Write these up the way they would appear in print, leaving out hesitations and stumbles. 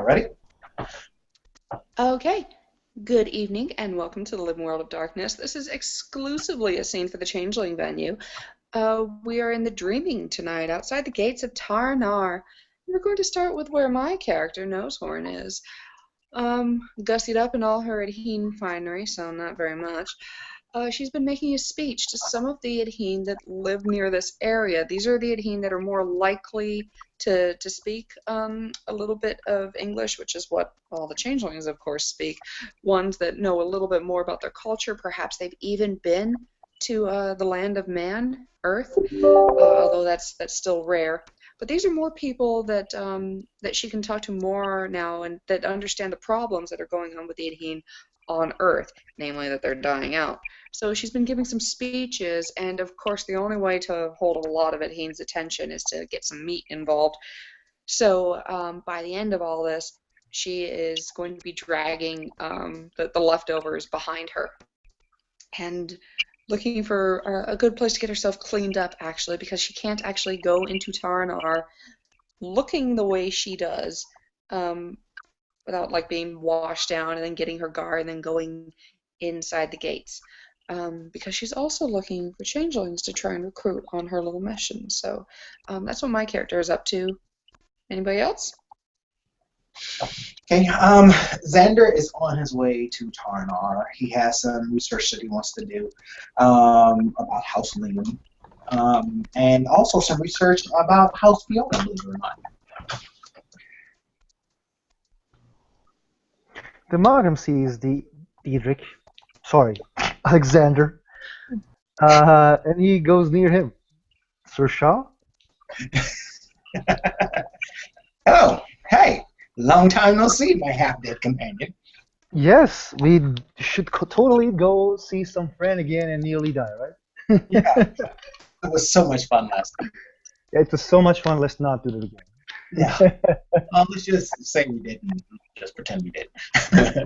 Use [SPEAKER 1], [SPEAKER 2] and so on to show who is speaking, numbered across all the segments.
[SPEAKER 1] Ready?
[SPEAKER 2] Okay. Good evening and welcome to the Living World of Darkness. This is exclusively a scene for the Changeling venue. We are in the Dreaming tonight outside the gates of Tar-Nar. We're going to start with where my character, Nosehorn, is. Gussied up in all her Adhene finery, so not very much. She's been making a speech to some of the Adhene that live near this area. These are the Adhene that are more likely to speak a little bit of English, which is what all the changelings, of course, speak. Ones that know a little bit more about their culture. Perhaps they've even been to the land of man, Earth, although that's still rare. But these are more people that she can talk to more now and that understand the problems that are going on with the Adhene on Earth, namely that they're dying out. So she's been giving some speeches, and of course the only way to hold a lot of Adhene's attention is to get some meat involved. So by the end of all this, she is going to be dragging the leftovers behind her and looking for a good place to get herself cleaned up, actually, because she can't actually go into Tar-Nar looking the way she does um, without like being washed down and then getting her guard and then going inside the gates. Because she's also looking for changelings to try and recruit on her little mission. So that's what my character is up to. Anybody else?
[SPEAKER 1] Okay. Xander is on his way to Tarnar. He has some research that he wants to do about House Liam, and also some research about House Fiona, believe it or not.
[SPEAKER 3] The Markham sees Diedrich, sorry, Alexander, and he goes near him. Sir Shaw?
[SPEAKER 1] Oh, hey, long time no see, my half-dead companion.
[SPEAKER 3] Yes, we should totally go see some friend again and nearly die, right?
[SPEAKER 1] Yeah, it was so much fun last time.
[SPEAKER 3] It was so much fun, let's not do it again.
[SPEAKER 1] Yeah. Let's just say we didn't. Just pretend we did.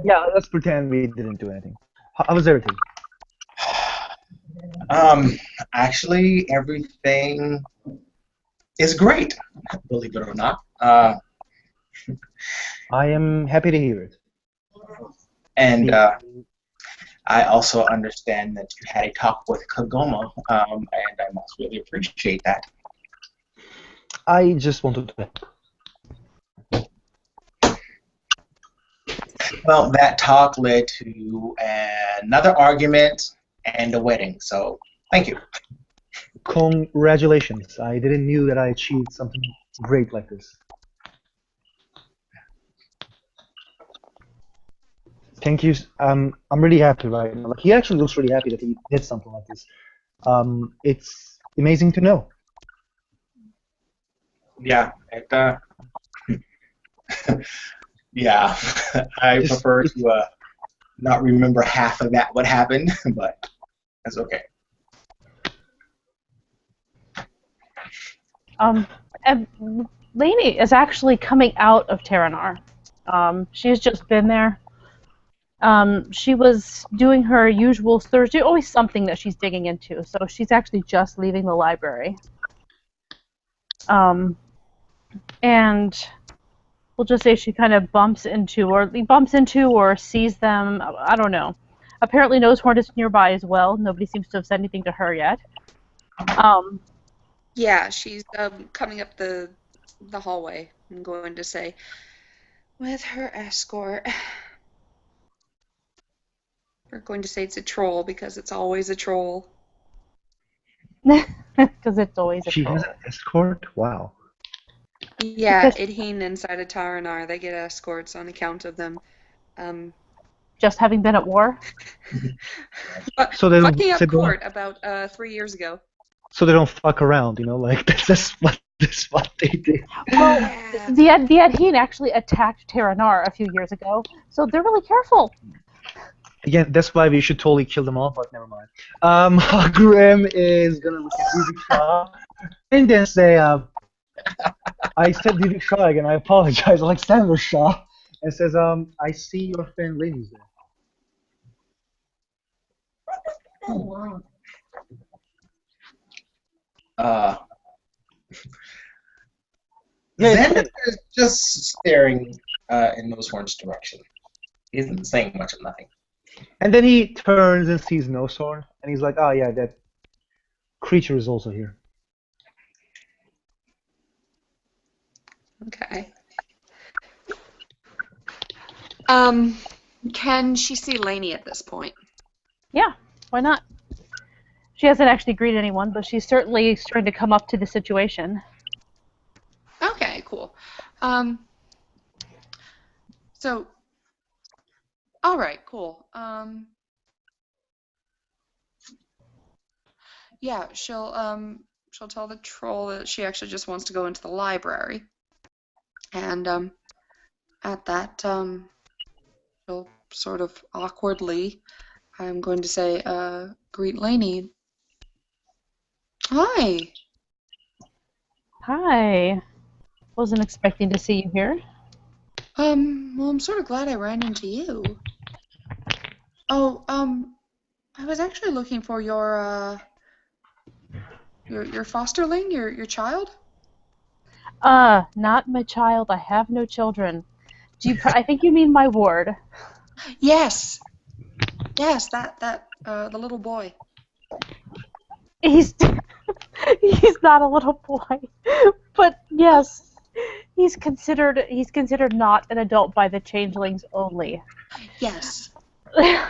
[SPEAKER 3] Yeah, let's pretend we didn't do anything. How was everything?
[SPEAKER 1] Actually, everything is great, believe it or not.
[SPEAKER 3] I am happy to hear it.
[SPEAKER 1] And I also understand that you had a talk with Kagoma, and I must really appreciate that.
[SPEAKER 3] I just wanted to.
[SPEAKER 1] Well, that talk led to another argument and a wedding, so thank you.
[SPEAKER 3] Congratulations. I didn't knew that I achieved something great like this. Thank you. I'm really happy right now. Like, he actually looks really happy that he did something like this. It's amazing to know.
[SPEAKER 1] Yeah, yeah, I prefer to not remember half of that what happened, but that's okay.
[SPEAKER 4] And Lainey is actually coming out of Terranar. She's just been there. She was doing her usual search. There's always something that she's digging into, so she's actually just leaving the library. And we'll just say she kind of bumps into or sees them. I don't know. Apparently Nosehorn is nearby as well. Nobody seems to have said anything to her yet.
[SPEAKER 2] Yeah, she's coming up the hallway. I'm going to say, with her escort. We're going to say it's a troll because it's always a troll.
[SPEAKER 4] Because it's always a
[SPEAKER 3] She
[SPEAKER 4] troll.
[SPEAKER 3] has an escort? Wow.
[SPEAKER 2] Yeah,
[SPEAKER 4] Because
[SPEAKER 2] Idheen inside of Tar-Nar, they get escorts on account of them.
[SPEAKER 4] just having been at war?
[SPEAKER 3] So they don't
[SPEAKER 2] Fucking up
[SPEAKER 3] sit down.
[SPEAKER 2] court about 3 years ago.
[SPEAKER 3] So they don't fuck around, you know, like that's what they do.
[SPEAKER 4] Well,
[SPEAKER 2] Yeah.
[SPEAKER 4] the Adhene actually attacked Terranar a few years ago, so they're really careful.
[SPEAKER 3] Again, that's why we should totally kill them all, but never mind. Graham is gonna look at Diedrich Shaw and then say, I said Diedrich Shaw again, I apologize, Alexander Shaw, and says, I see your friend Lainey's there.
[SPEAKER 1] Xander is just staring in Nosehorn's direction. He isn't saying much of nothing.
[SPEAKER 3] And then he turns and sees Nosehorn, and he's like, "Oh yeah, that creature is also here."
[SPEAKER 2] Okay. Can she see Lainey at this point?
[SPEAKER 4] Yeah, why not? She hasn't actually greeted anyone, but she's certainly starting to come up to the situation.
[SPEAKER 2] Okay, cool. So, all right, cool. Yeah, she'll tell the troll that she actually just wants to go into the library, and at that, she'll sort of awkwardly, I'm going to say, greet Lainey. Hi.
[SPEAKER 4] Hi. Wasn't expecting to see you here.
[SPEAKER 2] Well, I'm sort of glad I ran into you. Oh, I was actually looking for your fosterling, your child.
[SPEAKER 4] Not my child. I have no children. I think you mean my ward.
[SPEAKER 2] Yes, that the little boy.
[SPEAKER 4] He's he's not a little boy, but yes, he's considered not an adult by the changelings only.
[SPEAKER 2] Yes.
[SPEAKER 4] I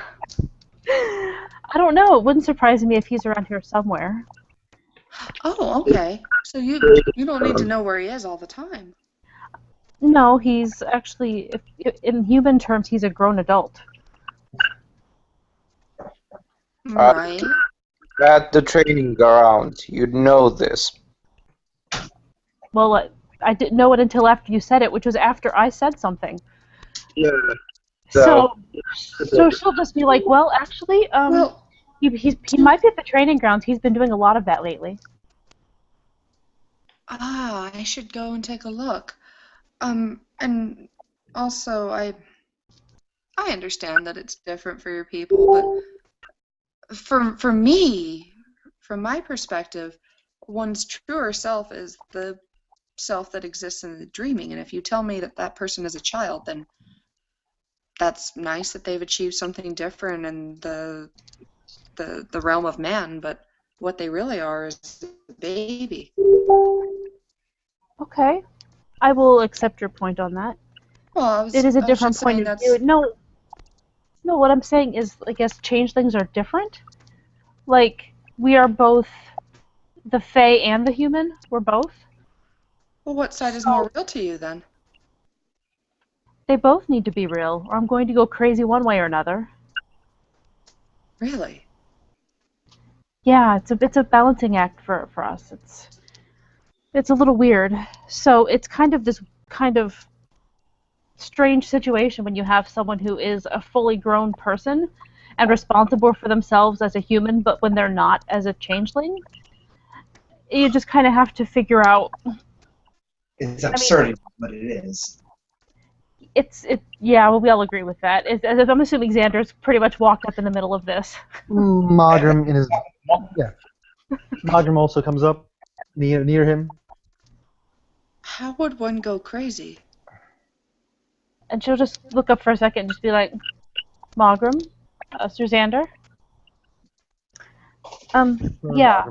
[SPEAKER 4] don't know. It wouldn't surprise me if he's around here somewhere.
[SPEAKER 2] Oh, okay. So you don't need to know where he is all the time.
[SPEAKER 4] No, he's actually, in human terms, he's a grown adult.
[SPEAKER 2] Right.
[SPEAKER 5] At the training ground, you'd know this.
[SPEAKER 4] Well, I didn't know it until after you said it, which was after I said something.
[SPEAKER 5] Yeah.
[SPEAKER 4] So she'll just be like, well, actually,
[SPEAKER 2] Well,
[SPEAKER 4] he might be at the training grounds. He's been doing a lot of that lately.
[SPEAKER 2] I should go and take a look. And also I understand that it's different for your people, but for me, from my perspective, one's truer self is the self that exists in the dreaming. And if you tell me that that person is a child, then that's nice that they've achieved something different in the realm of man, but what they really are is a baby.
[SPEAKER 4] Okay, I will accept your point on that.
[SPEAKER 2] Well,
[SPEAKER 4] It is a different point of view. No, what I'm saying is, I guess changelings are different. Like, we are both the Fae and the human. We're both.
[SPEAKER 2] Well, what side is more real to you then?
[SPEAKER 4] They both need to be real, or I'm going to go crazy one way or another.
[SPEAKER 2] Really?
[SPEAKER 4] Yeah, it's a balancing act for us. It's a little weird. So it's kind of this kind of strange situation when you have someone who is a fully grown person and responsible for themselves as a human, but when they're not as a changeling, you just kind of have to figure out.
[SPEAKER 1] It's absurd, but it is.
[SPEAKER 4] Yeah, well, we all agree with that. I'm assuming Xander's pretty much walked up in the middle of this.
[SPEAKER 3] Modrum in his Modrum also comes up near him.
[SPEAKER 2] How would one go crazy?
[SPEAKER 4] And she'll just look up for a second and just be like, Mogram? Sir Xander? Yeah.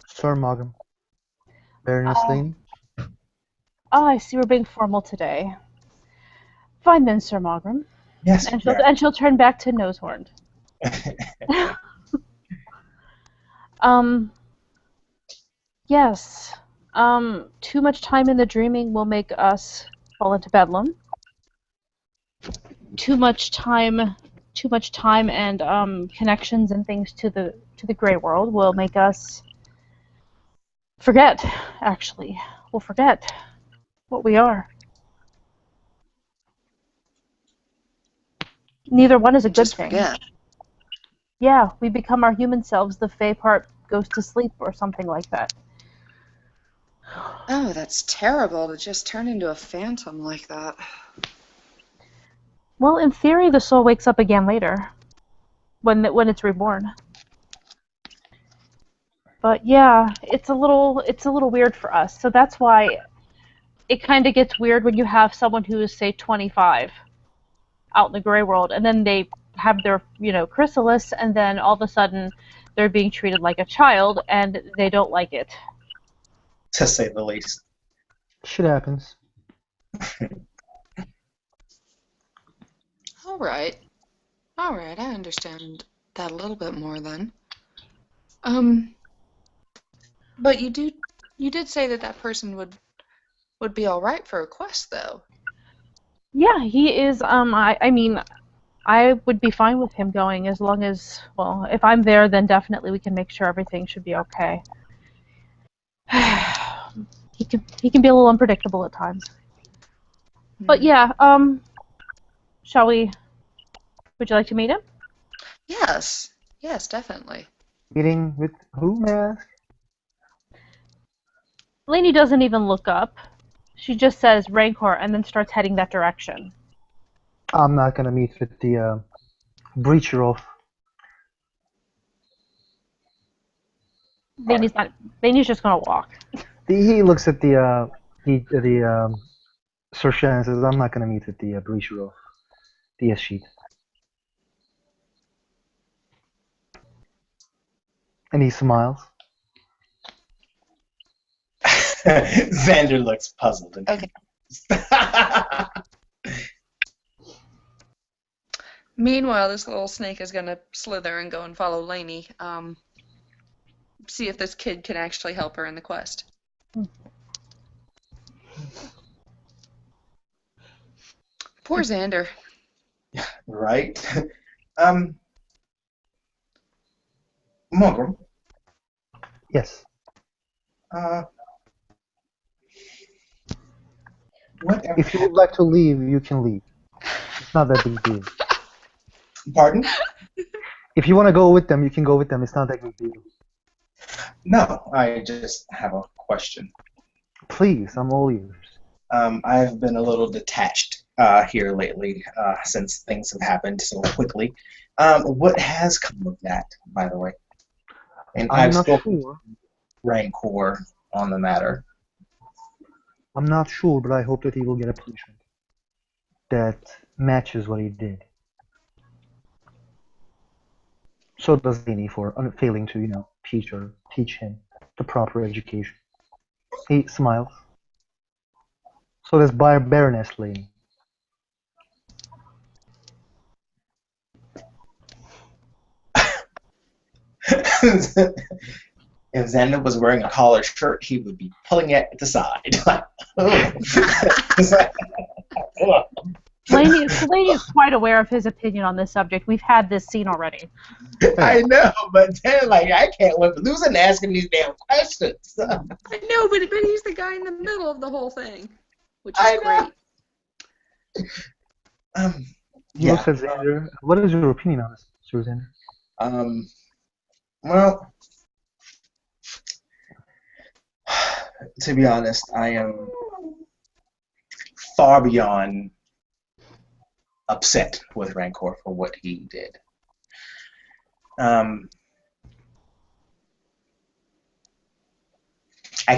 [SPEAKER 3] Sir Mogram. Baroness Laney?
[SPEAKER 4] Oh, I see we're being formal today. Fine then, Sir Mogram.
[SPEAKER 1] Yes.
[SPEAKER 4] And she'll turn back to Nosehorn. Yes. Too much time in the dreaming will make us fall into bedlam. Too much time and connections and things to the gray world will make us forget. Actually, we'll forget what we are. Neither one is a good
[SPEAKER 2] Just
[SPEAKER 4] thing.
[SPEAKER 2] forget.
[SPEAKER 4] Yeah, we become our human selves. The Fae part goes to sleep or something like that.
[SPEAKER 2] Oh, that's terrible to just turn into a phantom like that.
[SPEAKER 4] Well, in theory, the soul wakes up again later, when it's reborn. But yeah, it's a little weird for us. So that's why it kind of gets weird when you have someone who is, say, 25 out in the gray world, and then they have their, chrysalis, and then all of a sudden they're being treated like a child, and they don't like it.
[SPEAKER 1] To say the least.
[SPEAKER 3] Shit happens.
[SPEAKER 2] All right. All right, I understand that a little bit more then. But you did say that person would be all right for a quest, though.
[SPEAKER 4] Yeah, he is. I mean, I would be fine with him going as long as, well, if I'm there, then definitely we can make sure everything should be okay. He can be a little unpredictable at times. But yeah, shall we? Would you like to meet him?
[SPEAKER 2] Yes, definitely.
[SPEAKER 3] Meeting with who, may I ask?
[SPEAKER 4] Lainey doesn't even look up. She just says Rancor and then starts heading that direction.
[SPEAKER 3] I'm not gonna meet with the breacher of.
[SPEAKER 4] Lainey's just gonna walk.
[SPEAKER 3] He looks at the Sir Shan and says, "I'm not gonna meet with the breacher of the S sheet." And he smiles.
[SPEAKER 1] Xander looks puzzled.
[SPEAKER 2] Okay. Meanwhile, this little snake is gonna slither and go and follow Lainey. See if this kid can actually help her in the quest. Poor Xander.
[SPEAKER 1] Right. Mulgrim.
[SPEAKER 3] Yes.
[SPEAKER 1] Whatever.
[SPEAKER 3] If you would like to leave, you can leave. It's not that big deal.
[SPEAKER 1] Pardon?
[SPEAKER 3] If you want to go with them, you can go with them. It's not that big deal.
[SPEAKER 1] No, I just have a question.
[SPEAKER 3] Please, I'm all ears.
[SPEAKER 1] I've been a little detached here lately since things have happened so quickly. What has come of that, by the way? And
[SPEAKER 3] I'm
[SPEAKER 1] I've
[SPEAKER 3] not
[SPEAKER 1] spoken
[SPEAKER 3] sure.
[SPEAKER 1] to Rancor on the matter.
[SPEAKER 3] I'm not sure, but I hope that he will get a punishment that matches what he did. So does Lainey for failing to, teach him the proper education. He smiles. So does Baroness Lainey.
[SPEAKER 1] If Xander was wearing a collared shirt, he would be pulling it at the side.
[SPEAKER 4] Lainey is quite aware of his opinion on this subject. We've had this scene already.
[SPEAKER 1] I know, but then, I can't win for losing asking these damn questions.
[SPEAKER 2] I know, but he's the guy in the middle of the whole thing, which is
[SPEAKER 1] I know.
[SPEAKER 2] great.
[SPEAKER 3] He looks at Xander. What is your opinion on this, Sir Xander?
[SPEAKER 1] Well, to be honest, I am far beyond upset with Rancor for what he did. I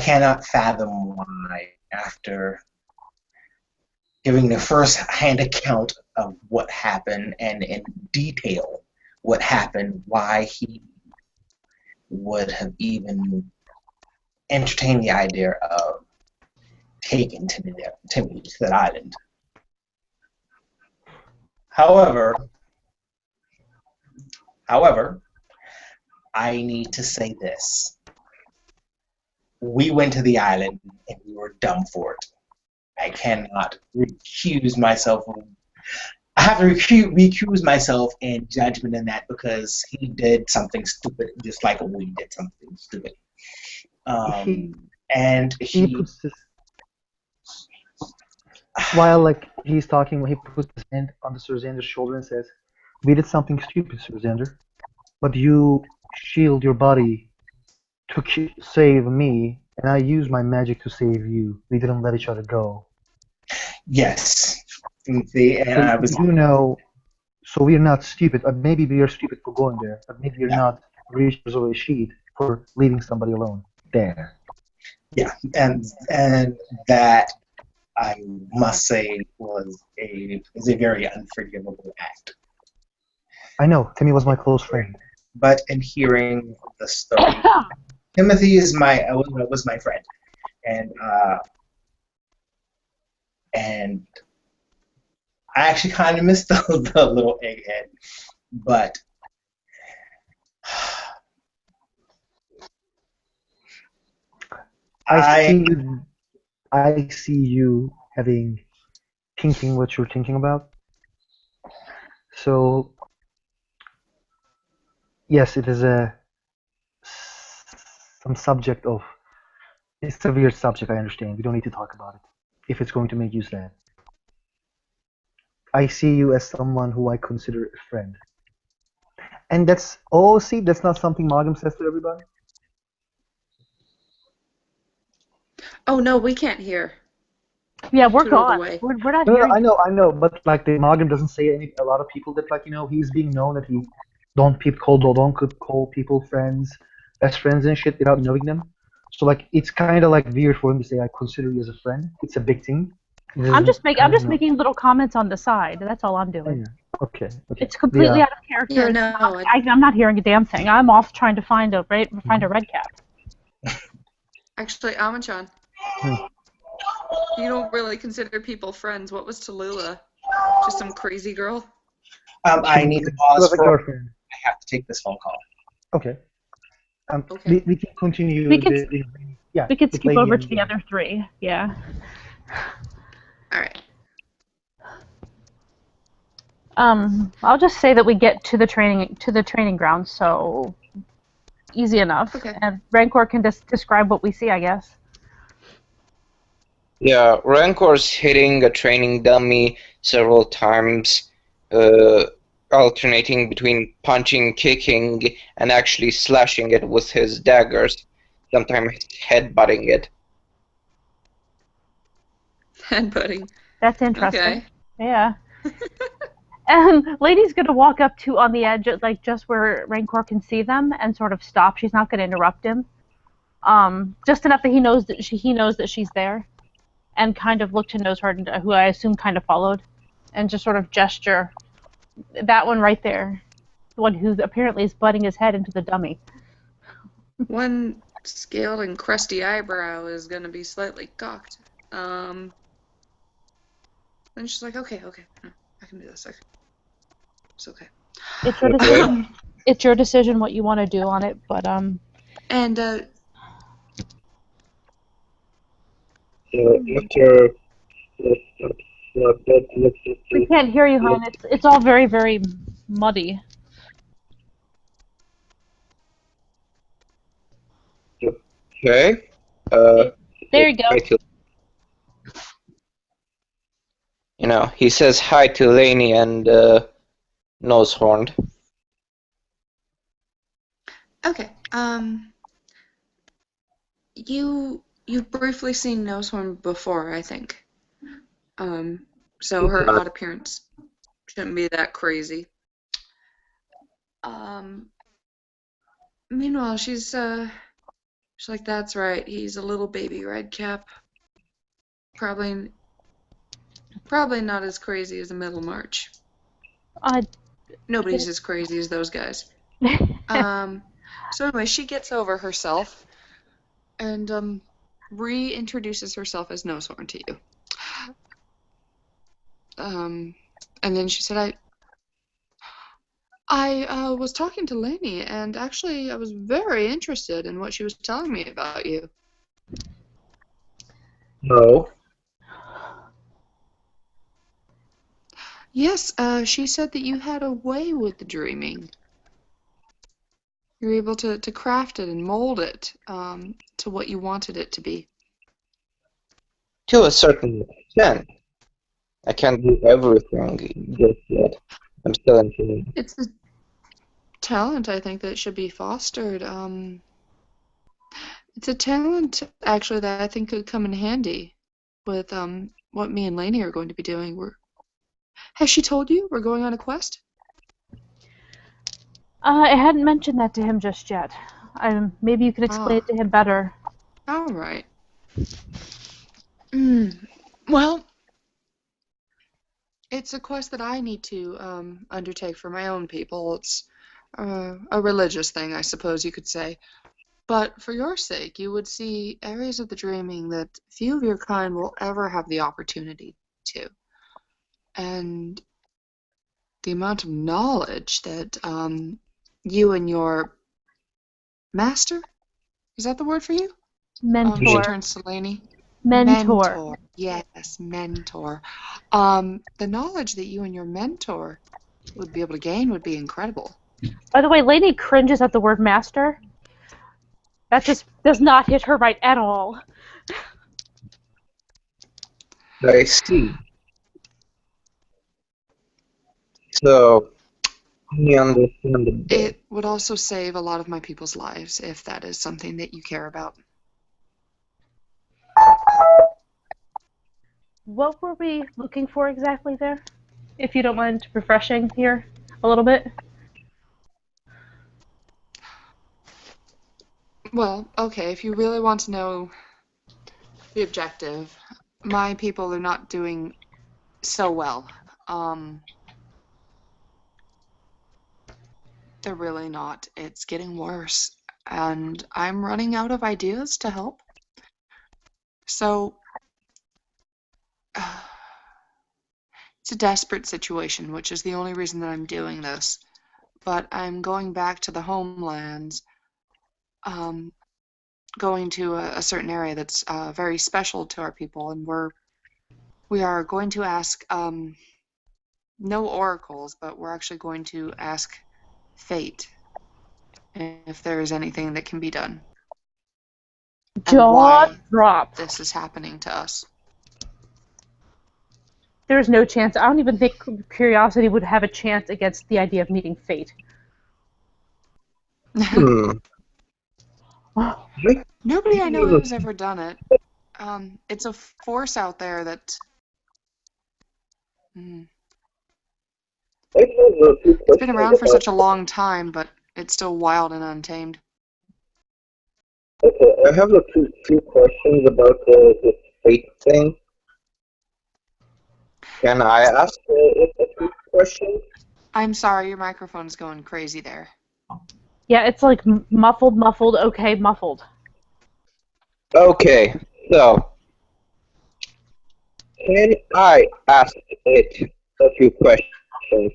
[SPEAKER 1] cannot fathom why, after giving the first-hand account of what happened and in detail what happened, why he would have even entertained the idea of taking Timmy to that island. However, I need to say this. We went to the island and we were dumb for it. I cannot recuse myself. I have to recuse myself in judgment in that because he did something stupid, just like we did something stupid. And
[SPEAKER 3] he puts this, while he's talking, when he puts his hand on the Sir Xander's shoulder and says, "We did something stupid, Sir Xander, but you shield your body to save me, and I used my magic to save you. We didn't let each other go."
[SPEAKER 1] Yes. See, and I was.
[SPEAKER 3] So we're not stupid. Maybe we are stupid for going there, but maybe you're not breachers of a sheet for leaving somebody alone there.
[SPEAKER 1] Yeah, and that I must say is a very unforgivable act.
[SPEAKER 3] I know. Timmy was my close friend.
[SPEAKER 1] But in hearing the story, Timothy was my friend, and I actually kind of missed the little egghead, but
[SPEAKER 3] I see you thinking what you're thinking about. So yes, it is some subject of. It's a weird subject. I understand. We don't need to talk about it if it's going to make you sad. I see you as someone who I consider a friend. And that's not something Magam says to everybody.
[SPEAKER 2] Oh no, we can't hear.
[SPEAKER 4] Yeah, we're
[SPEAKER 2] Toodle
[SPEAKER 4] gone.
[SPEAKER 2] away.
[SPEAKER 4] We're not
[SPEAKER 3] No,
[SPEAKER 4] hearing.
[SPEAKER 3] I know, but like the Magam doesn't say a lot of people that he's being known that he don't call people friends, best friends and shit without knowing them. So like it's kind of like weird for him to say I consider you as a friend. It's a big thing.
[SPEAKER 4] I'm just making little comments on the side. That's all I'm doing.
[SPEAKER 3] Yeah. Okay.
[SPEAKER 4] It's completely out of character.
[SPEAKER 2] Yeah, no,
[SPEAKER 4] I'm not hearing a damn thing. I'm off trying to find a red cap.
[SPEAKER 2] actually, Amachan, you don't really consider people friends. What was Tallulah? Just some crazy girl?
[SPEAKER 1] I need to pause for. I have to take this phone call.
[SPEAKER 3] Okay.
[SPEAKER 2] Okay.
[SPEAKER 3] We can continue.
[SPEAKER 4] We could skip over to the other three. Yeah.
[SPEAKER 2] All right.
[SPEAKER 4] I'll just say that we get to the training ground, so easy enough.
[SPEAKER 2] Okay.
[SPEAKER 4] And Rancor can just describe what we see, I guess.
[SPEAKER 5] Yeah, Rancor's hitting a training dummy several times, alternating between punching, kicking, and actually slashing it with his daggers, sometimes headbutting it.
[SPEAKER 2] Headbutting.
[SPEAKER 4] That's interesting.
[SPEAKER 2] Okay.
[SPEAKER 4] Yeah. And Lady's gonna walk up to on the edge, like just where Rancor can see them, and sort of stop. She's not gonna interrupt him. Just enough that he knows that she's there, and kind of look to Nosehorn, who I assume kind of followed, and just sort of gesture. That one right there, the one who apparently is butting his head into the dummy.
[SPEAKER 2] One scaled and crusty eyebrow is gonna be slightly cocked. Then she's like, okay, I can do this. It's okay.
[SPEAKER 4] It's your decision. It's your decision what you want to do on it, but
[SPEAKER 2] And
[SPEAKER 4] we can't hear you, hon. It's all very, very muddy.
[SPEAKER 5] Okay.
[SPEAKER 4] There you go.
[SPEAKER 5] You know, he says hi to Laney and Nosehorn.
[SPEAKER 2] okay. You've briefly seen Nosehorn before, I think. So her odd appearance shouldn't be that crazy. Meanwhile, she's like, that's right. He's a little baby Redcap. Probably not as crazy as a Middlemarch. Nobody's as crazy as those guys. So anyway, she gets over herself and reintroduces herself as Nosehorn to you. And then she said, I was talking to Laney, and actually I was very interested in what she was telling me about you.
[SPEAKER 5] No.
[SPEAKER 2] Yes, she said that you had a way with the dreaming. You're able to craft it and mold it to what you wanted it to be.
[SPEAKER 5] To a certain extent. I can't do everything just yet. I'm still in training.
[SPEAKER 2] It's a talent, I think, that should be fostered. It's a talent, actually, that I think could come in handy with what me and Laney are going to be doing. Has she told you we're going on a quest?
[SPEAKER 4] I hadn't mentioned that to him just yet. Maybe you could explain it to him better.
[SPEAKER 2] All right. Well, it's a quest that I need to undertake for my own people. It's a religious thing, I suppose you could say. But for your sake, you would see areas of the dreaming that few of your kind will ever have the opportunity to. And the amount of knowledge that you and your master, is that the word for you? She
[SPEAKER 4] Mentor.
[SPEAKER 2] turns to Lainey.
[SPEAKER 4] Mentor.
[SPEAKER 2] Yes, mentor. The knowledge that you and your mentor would be able to gain would be incredible.
[SPEAKER 4] By the way, Lady cringes at the word master. That just does not hit her right at all.
[SPEAKER 5] I see. So, I understand a bit.
[SPEAKER 2] It would also save a lot of my people's lives if that is something that you care about.
[SPEAKER 4] What were we looking for exactly there? If you don't mind refreshing here a little bit.
[SPEAKER 2] Well, okay, if you really want to know the objective, my people are not doing so well. They're really not. It's getting worse, and I'm running out of ideas to help. So, it's a desperate situation, which is the only reason that I'm doing this. But I'm going back to the homelands, going to a certain area that's very special to our people, and we are going to ask no oracles, but we're actually going to ask fate if there is anything that can be done. And why
[SPEAKER 4] Drop.
[SPEAKER 2] this is happening to us.
[SPEAKER 4] There's no chance. I don't even think curiosity would have a chance against the idea of meeting fate.
[SPEAKER 2] Nobody I know has ever done it. It's a force out there that... It's been around for such a long time, but it's still wild and untamed.
[SPEAKER 5] Okay, I have a few questions about the fate thing. Can I ask a few questions?
[SPEAKER 2] I'm sorry, your microphone's going crazy there.
[SPEAKER 4] Yeah, it's like muffled, okay, muffled.
[SPEAKER 5] Okay, so can I ask it a few questions?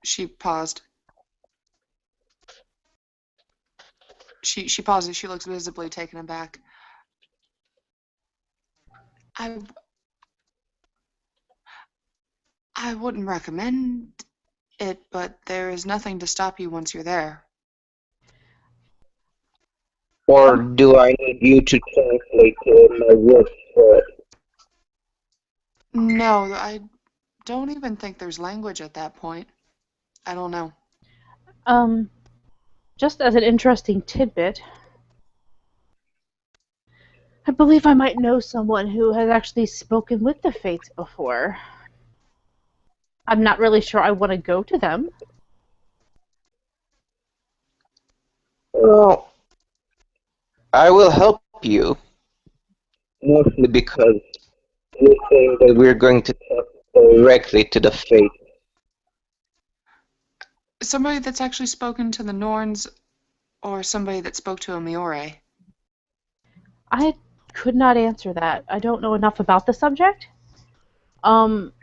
[SPEAKER 2] She paused. She pauses. She looks visibly taken aback. I wouldn't recommend it, but there is nothing to stop you once you're there.
[SPEAKER 5] Or do I need you to translate my words for it?
[SPEAKER 2] No, I don't even think there's language at that point. I don't know.
[SPEAKER 4] Just as an interesting tidbit, I believe I might know someone who has actually spoken with the Fates before. I'm not really sure I want to go to them.
[SPEAKER 5] Well, I will help you. Mostly because you're saying that we're going to talk directly to the Fate.
[SPEAKER 2] Somebody that's actually spoken to the Norns, or somebody that spoke to a Miore?
[SPEAKER 4] I could not answer that. I don't know enough about the subject.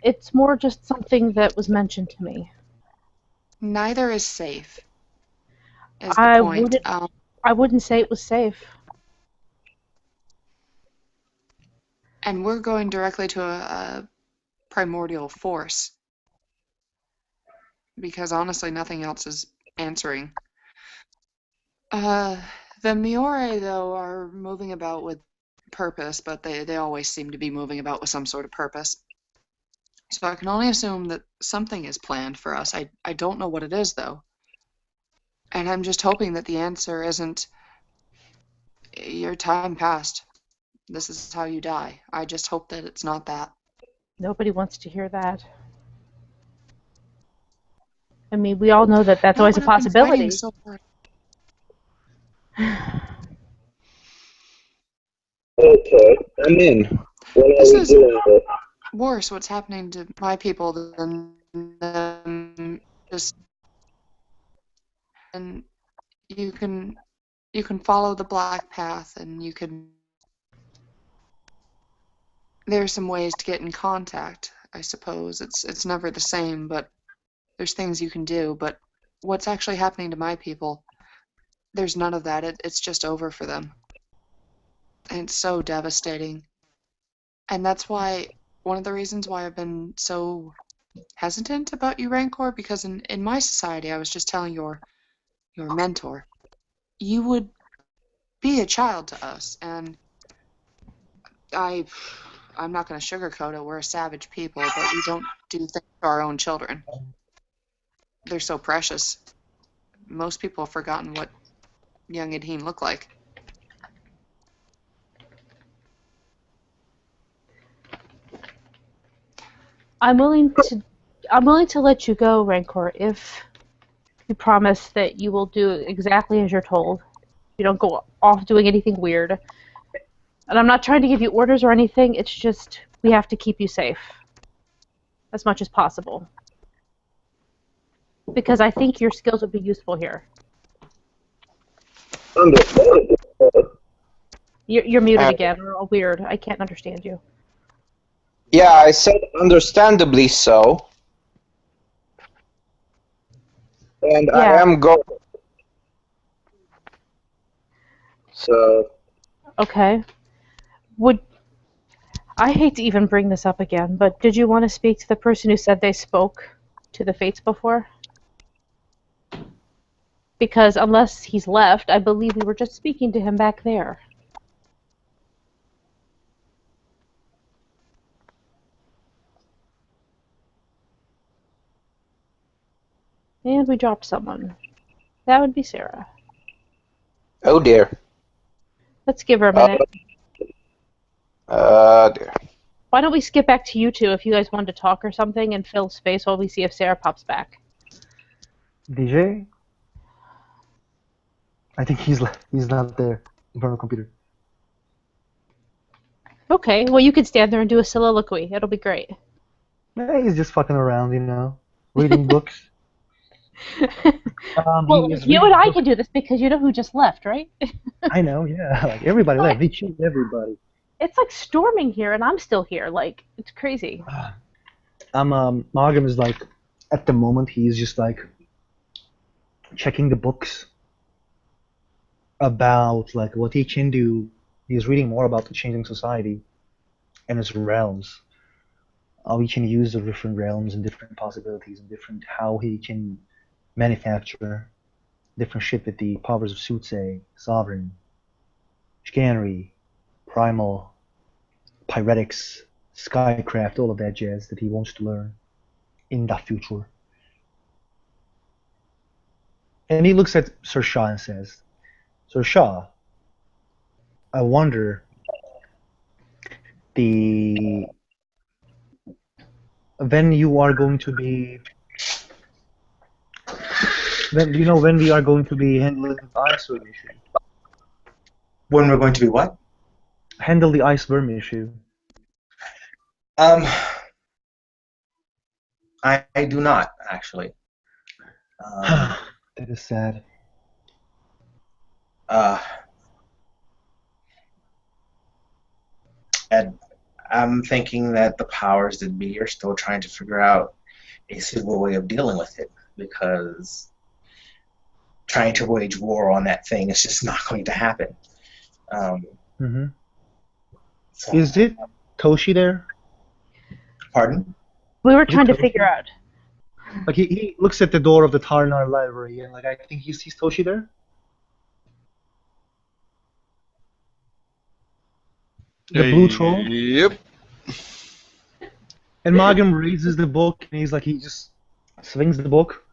[SPEAKER 4] It's more just something that was mentioned to me.
[SPEAKER 2] Neither is safe, is the point.
[SPEAKER 4] I wouldn't say it was safe.
[SPEAKER 2] And we're going directly to a primordial force. Because honestly, nothing else is answering. The Miore, though, are moving about with purpose, but they always seem to be moving about with some sort of purpose. So I can only assume that something is planned for us. I don't know what it is, though. And I'm just hoping that the answer isn't, your time passed. This is how you die. I just hope that it's not that.
[SPEAKER 4] Nobody wants to hear that. I mean, we all know that that's always a possibility.
[SPEAKER 2] So
[SPEAKER 5] Okay, I'm in. What are
[SPEAKER 2] This
[SPEAKER 5] we
[SPEAKER 2] is
[SPEAKER 5] doing with?
[SPEAKER 2] worse what's happening to my people than them just and you can follow the black path and there's some ways to get in contact, I suppose. It's never the same, but there's things you can do. But what's actually happening to my people, there's none of that. It's just over for them. And it's so devastating. And that's why one of the reasons why I've been so hesitant about you, Rancor, because in my society, I was just telling your mentor, you would be a child to us, and I'm not going to sugarcoat it. We're a savage people, but we don't do things to our own children. They're so precious. Most people have forgotten what young Edheen looked like.
[SPEAKER 4] I'm willing to let you go, Rancor, if you promise that you will do exactly as you're told. You don't go off doing anything weird. And I'm not trying to give you orders or anything, it's just we have to keep you safe as much as possible. Because I think your skills would be useful here.
[SPEAKER 5] Understood.
[SPEAKER 4] You're muted again, or weird. I can't understand you.
[SPEAKER 5] Yeah, I said understandably so. And I
[SPEAKER 4] Yeah.
[SPEAKER 5] am going. So,
[SPEAKER 4] Okay. I hate to even bring this up again, but did you want to speak to the person who said they spoke to the Fates before? Because unless he's left, I believe we were just speaking to him back there. And we dropped someone. That would be Sarah.
[SPEAKER 5] oh dear.
[SPEAKER 4] Let's give her a minute.
[SPEAKER 5] Dear.
[SPEAKER 4] Why don't we skip back to you two if you guys wanted to talk or something and fill space while we see if Sarah pops back.
[SPEAKER 3] DJ? I think he's not there in front of the computer.
[SPEAKER 4] Okay, well you could stand there and do a soliloquy. It'll be great.
[SPEAKER 3] Yeah, he's just fucking around, reading books.
[SPEAKER 4] Well, you and I can do this because you know who just left, right?
[SPEAKER 3] I know, yeah. Like everybody left. They choose everybody.
[SPEAKER 4] It's like storming here, and I'm still here. Like, it's crazy.
[SPEAKER 3] Margam is like, at the moment, he's just like checking the books about like what he can do. He's reading more about the changing society and its realms. How he can use the different realms and different possibilities and different how he can manufacture different shit with the powers of Soothsay, Sovereign, Chicanery, Primal, Pyretics, Skycraft, all of that jazz that he wants to learn in the future. And he looks at Sir Shah and says, Sir Shah, I wonder when you are going to be when we are going to be handling the iceberg issue.
[SPEAKER 1] When we're going to be what?
[SPEAKER 3] Handle the iceberg issue.
[SPEAKER 1] I do not actually.
[SPEAKER 3] That is sad.
[SPEAKER 1] And I'm thinking that the powers that be are still trying to figure out a suitable way of dealing with it, because trying to wage war on that thing is just not going to happen. So,
[SPEAKER 3] is it Toshi there?
[SPEAKER 1] Pardon?
[SPEAKER 4] We were trying to figure out.
[SPEAKER 3] Like he looks at the door of the Tarnar library and like I think he sees Toshi there. The blue troll.
[SPEAKER 6] Yep.
[SPEAKER 3] And Margam raises the book and he's like he just swings the book.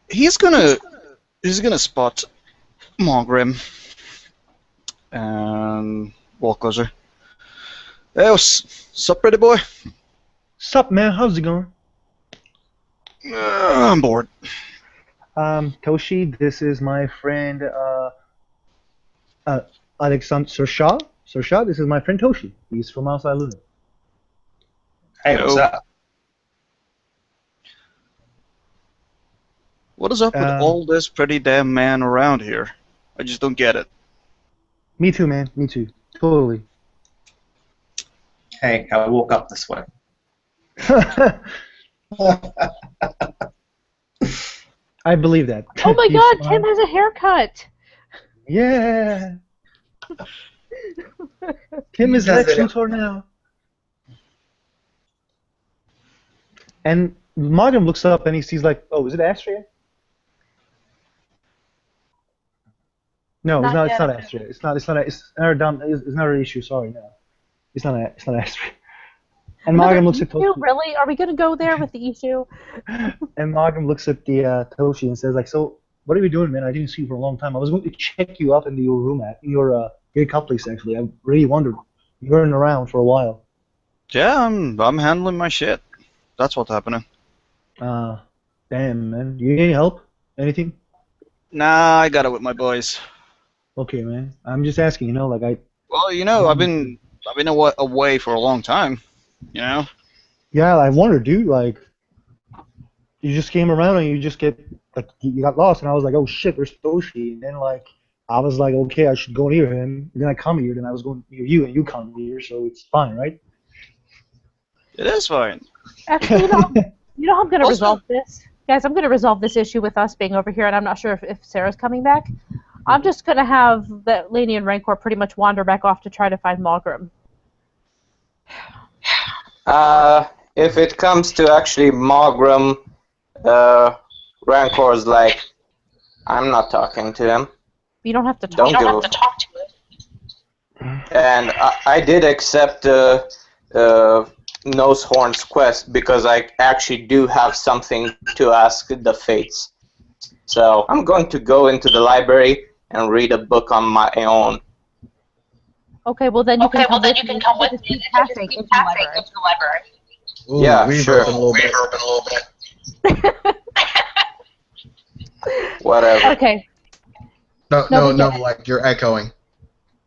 [SPEAKER 6] He's gonna spot Margrim and walk closer. Hey, sup, pretty boy?
[SPEAKER 3] Sup, man? How's it going?
[SPEAKER 6] I'm bored.
[SPEAKER 3] Toshi, this is my friend Alexander Sir Shah. Sir Shah, this is my friend Toshi. He's from outside Luna.
[SPEAKER 1] Hey, what's
[SPEAKER 6] Yo.
[SPEAKER 1] up?
[SPEAKER 6] What is up with all this pretty damn man around here? I just don't get it.
[SPEAKER 3] Me too, man. Me too. Totally.
[SPEAKER 1] Hey, I woke up this way.
[SPEAKER 3] I believe that.
[SPEAKER 4] Oh my
[SPEAKER 3] He's
[SPEAKER 4] God,
[SPEAKER 3] smart.
[SPEAKER 4] Tim has a haircut.
[SPEAKER 3] Yeah. Tim is Lex Luthor now. And Martin looks up and he sees like, oh, is it Astria? No,
[SPEAKER 4] Not
[SPEAKER 3] it's not.
[SPEAKER 4] yet.
[SPEAKER 3] It's not Astria. It's not. It's not. It's not a dumb. It's not an issue. Sorry, no. It's not. It's not Astria. And
[SPEAKER 4] Another
[SPEAKER 3] Margam looks at
[SPEAKER 4] issue?
[SPEAKER 3] Toshi.
[SPEAKER 4] Really? Are we gonna go there with the issue?
[SPEAKER 3] And Margam looks at the Toshi and says like, so what are you doing, man? I didn't see you for a long time. I was going to check you up into your room in your complex actually. I really wondered. You weren't around for a while.
[SPEAKER 6] Yeah, I'm handling my shit. That's what's happening.
[SPEAKER 3] Damn, man. You need any help? Anything?
[SPEAKER 6] Nah, I got it with my boys.
[SPEAKER 3] Okay, man. I'm just asking. You know, like
[SPEAKER 6] Well, I've been away for a long time.
[SPEAKER 3] Yeah, I wondered, dude. Like, you just came around and you just you got lost, and I was like, oh shit, there's Toshi. And then like, I was like, okay, I should go near him. And then I come here, then I was going near you, and you come here, so it's fine, right?
[SPEAKER 6] It is fine.
[SPEAKER 4] Actually, you know how I'm gonna
[SPEAKER 6] Also-
[SPEAKER 4] resolve this, guys. I'm gonna resolve this issue with us being over here, and I'm not sure if Sarah's coming back. I'm just gonna have that Laney and Rancor pretty much wander back off to try to find Malgrim.
[SPEAKER 5] If it comes to actually Magram, Rancor's like, I'm not talking to him.
[SPEAKER 4] You don't have to talk.
[SPEAKER 5] Don't give a
[SPEAKER 4] talk to it.
[SPEAKER 5] And I did accept Nosehorn's quest because I actually do have something to ask the Fates. So I'm going to go into the library and read a book on my own.
[SPEAKER 4] Okay, well then you can come with me.
[SPEAKER 7] come with
[SPEAKER 4] Just
[SPEAKER 7] me
[SPEAKER 4] keep
[SPEAKER 7] and
[SPEAKER 4] passing
[SPEAKER 7] just
[SPEAKER 4] into
[SPEAKER 7] keep
[SPEAKER 4] the
[SPEAKER 7] passing
[SPEAKER 4] library.
[SPEAKER 7] into the library.
[SPEAKER 6] Ooh,
[SPEAKER 5] Yeah,
[SPEAKER 6] reverbing
[SPEAKER 5] sure.
[SPEAKER 6] a little bit. Whatever.
[SPEAKER 4] Okay.
[SPEAKER 8] No,
[SPEAKER 4] No,
[SPEAKER 8] no,
[SPEAKER 4] we
[SPEAKER 8] no, like you're echoing.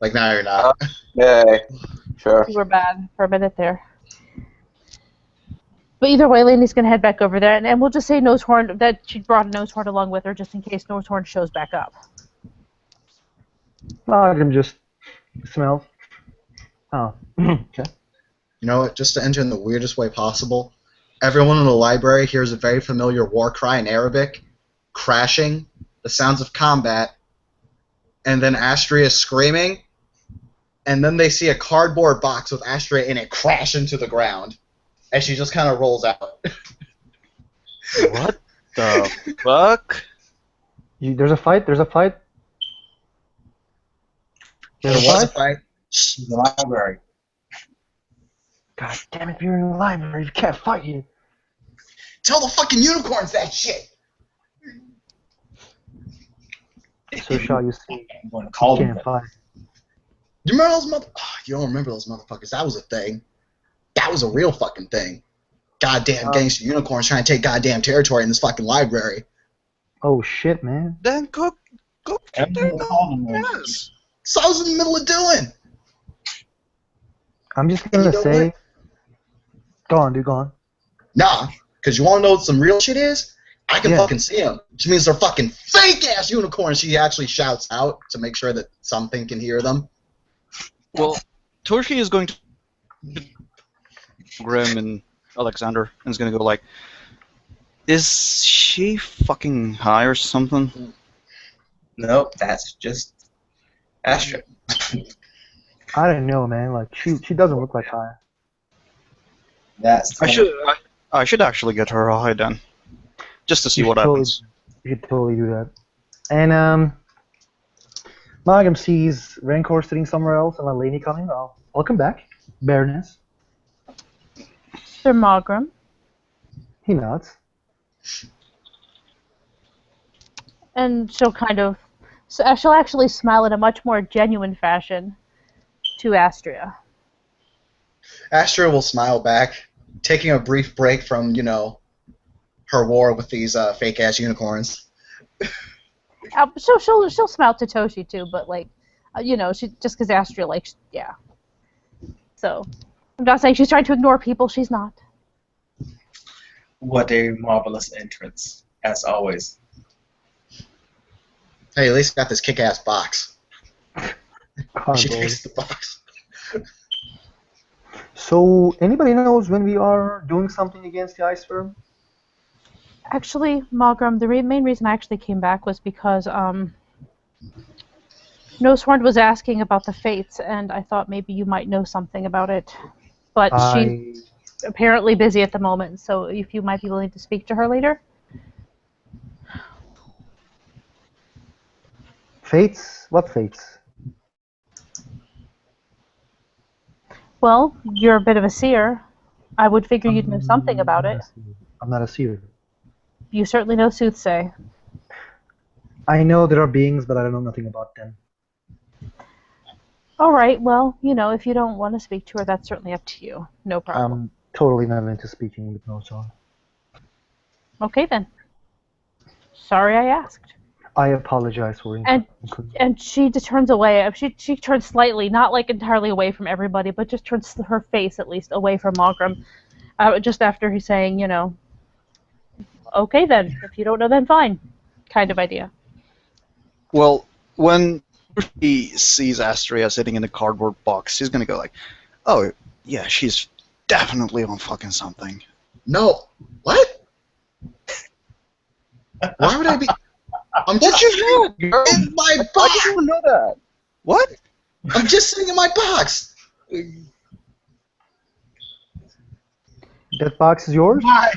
[SPEAKER 8] Like now you're not.
[SPEAKER 5] Yeah, sure.
[SPEAKER 4] You were bad for a minute there. But either way, Laney's gonna head back over there, and we'll just say Nosehorn that she brought a Nosehorn along with her just in case Nosehorn shows back up.
[SPEAKER 3] Margam just smells. Oh. Okay.
[SPEAKER 8] You know what? Just to enter in the weirdest way possible, everyone in the library hears a very familiar war cry in Arabic, crashing, the sounds of combat, and then Astria screaming, and then they see a cardboard box with Astria in it crash into the ground, and she just kind of rolls out.
[SPEAKER 6] What the fuck?
[SPEAKER 3] There's a fight. There's a fight.
[SPEAKER 8] There
[SPEAKER 3] There's
[SPEAKER 8] was a
[SPEAKER 3] fight.
[SPEAKER 8] fight.
[SPEAKER 1] In the library.
[SPEAKER 3] God damn it! You're in the library. You can't fight here.
[SPEAKER 8] Tell the fucking unicorns that shit.
[SPEAKER 3] So shall you see?
[SPEAKER 1] I'm going to call
[SPEAKER 3] You
[SPEAKER 1] them.
[SPEAKER 3] can't fight.
[SPEAKER 8] You remember those you don't remember those motherfuckers? That was a thing. That was a real fucking thing. Goddamn gangster unicorns trying to take goddamn territory in this fucking library.
[SPEAKER 3] Oh shit, man.
[SPEAKER 6] Then go
[SPEAKER 1] I'm going to call them.
[SPEAKER 6] yes.
[SPEAKER 8] So I was in the middle of doing.
[SPEAKER 3] I'm just
[SPEAKER 8] And
[SPEAKER 3] gonna
[SPEAKER 8] you know
[SPEAKER 3] say.
[SPEAKER 8] what?
[SPEAKER 3] Go on, dude. Go on.
[SPEAKER 8] Nah, because you want to know what some real shit is? I can
[SPEAKER 3] Yeah.
[SPEAKER 8] fucking see them. Which means they're fucking fake-ass unicorns. She actually shouts out to make sure that something can hear them.
[SPEAKER 6] Well, Torshi is going to Grim and Alexander and is going to go like, is she fucking high or something?
[SPEAKER 1] Nope, that's just Astra.
[SPEAKER 3] I don't know, man. Like she doesn't look like high.
[SPEAKER 1] That's
[SPEAKER 6] I should actually get her high then, just to see
[SPEAKER 3] You
[SPEAKER 6] what
[SPEAKER 3] should totally-
[SPEAKER 6] happens.
[SPEAKER 3] You should totally do that. And Margam sees Rancor sitting somewhere else and a lady coming. Oh, welcome back, Baroness.
[SPEAKER 4] Sir Malgrim.
[SPEAKER 3] He nods.
[SPEAKER 4] And she'll she'll actually smile in a much more genuine fashion to Astria.
[SPEAKER 8] Astra will smile back, taking a brief break from, her war with these fake-ass unicorns.
[SPEAKER 4] She'll smile to Toshi too, but like, she just because Astria likes, yeah. So I'm not saying she's trying to ignore people. She's not.
[SPEAKER 1] What a marvelous entrance, as always.
[SPEAKER 8] Hey, at least got this kick-ass box. She
[SPEAKER 3] Cargo.
[SPEAKER 8] takes the box.
[SPEAKER 3] So, anybody knows when we are doing something against the Ice Firm?
[SPEAKER 4] Actually, Malgrim, the main reason I actually came back was because Nosehorn was asking about the Fates, and I thought maybe you might know something about it. But she's apparently busy at the moment, so if you might be willing to speak to her later.
[SPEAKER 3] Fates? What fates?
[SPEAKER 4] Well, you're a bit of a seer. I would figure you'd know something about it.
[SPEAKER 3] I'm not a seer.
[SPEAKER 4] You certainly know Soothsay.
[SPEAKER 3] I know there are beings, but I don't know nothing about them.
[SPEAKER 4] All right, well, if you don't want to speak to her, that's certainly up to you. No problem.
[SPEAKER 3] I'm totally not into speaking with Nosehorn.
[SPEAKER 4] Okay, then. Sorry I asked.
[SPEAKER 3] I apologize for
[SPEAKER 4] And she just turns away. She turns slightly, not like entirely away from everybody, but just turns her face at least away from Malgrim. Just after he's saying, okay then, if you don't know, then fine, kind of idea.
[SPEAKER 6] Well, when he sees Astria sitting in the cardboard box, he's gonna go like, "Oh, yeah, she's definitely on fucking something."
[SPEAKER 8] No. What? Why would I be... I'm just
[SPEAKER 6] you know?
[SPEAKER 8] in my
[SPEAKER 6] I
[SPEAKER 8] box!
[SPEAKER 6] didn't know that. What?
[SPEAKER 8] I'm just sitting in my box!
[SPEAKER 3] That box is yours?
[SPEAKER 1] Why?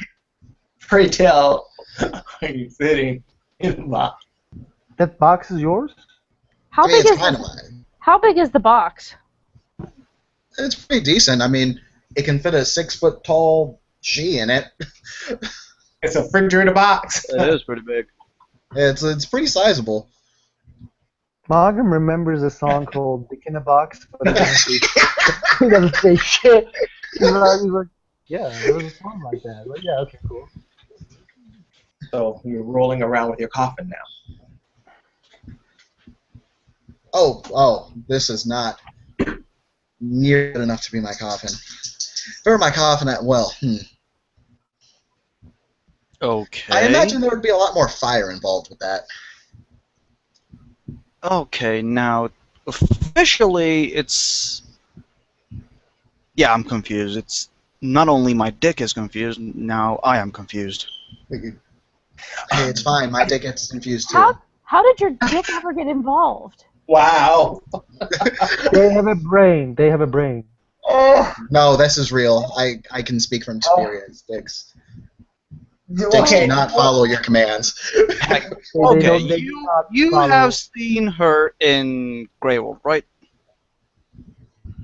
[SPEAKER 1] Pray tell, are you sitting in the box?
[SPEAKER 3] That box is yours?
[SPEAKER 4] How
[SPEAKER 8] I mean,
[SPEAKER 4] big
[SPEAKER 8] it's
[SPEAKER 4] is
[SPEAKER 8] kind of mine.
[SPEAKER 4] How big is the box?
[SPEAKER 8] It's pretty decent. I mean, it can fit a 6-foot-tall she in it.
[SPEAKER 1] It's a refrigerator box.
[SPEAKER 6] It is pretty big.
[SPEAKER 8] It's pretty sizable.
[SPEAKER 3] Malgrim remembers a song called Dick in a Box, but it doesn't say shit. He's like, yeah, there was a song like that. Like, yeah, okay, cool.
[SPEAKER 1] So you're rolling around with your coffin now.
[SPEAKER 8] Oh, this is not near good enough to be my coffin. If it were my coffin,
[SPEAKER 6] Okay.
[SPEAKER 8] I imagine there would be a lot more fire involved with that.
[SPEAKER 6] Okay, now officially it's... Yeah, I'm confused. It's not only my dick is confused, now I am confused.
[SPEAKER 8] Hey, it's fine. My dick gets confused too.
[SPEAKER 4] How did your dick ever get involved?
[SPEAKER 1] Wow.
[SPEAKER 3] They have a brain. They have a brain.
[SPEAKER 8] No, this is real. I can speak from experience. Dicks do not follow your commands.
[SPEAKER 6] Okay,
[SPEAKER 3] They
[SPEAKER 6] you
[SPEAKER 3] follow.
[SPEAKER 6] have seen her in Grey Wolf, right?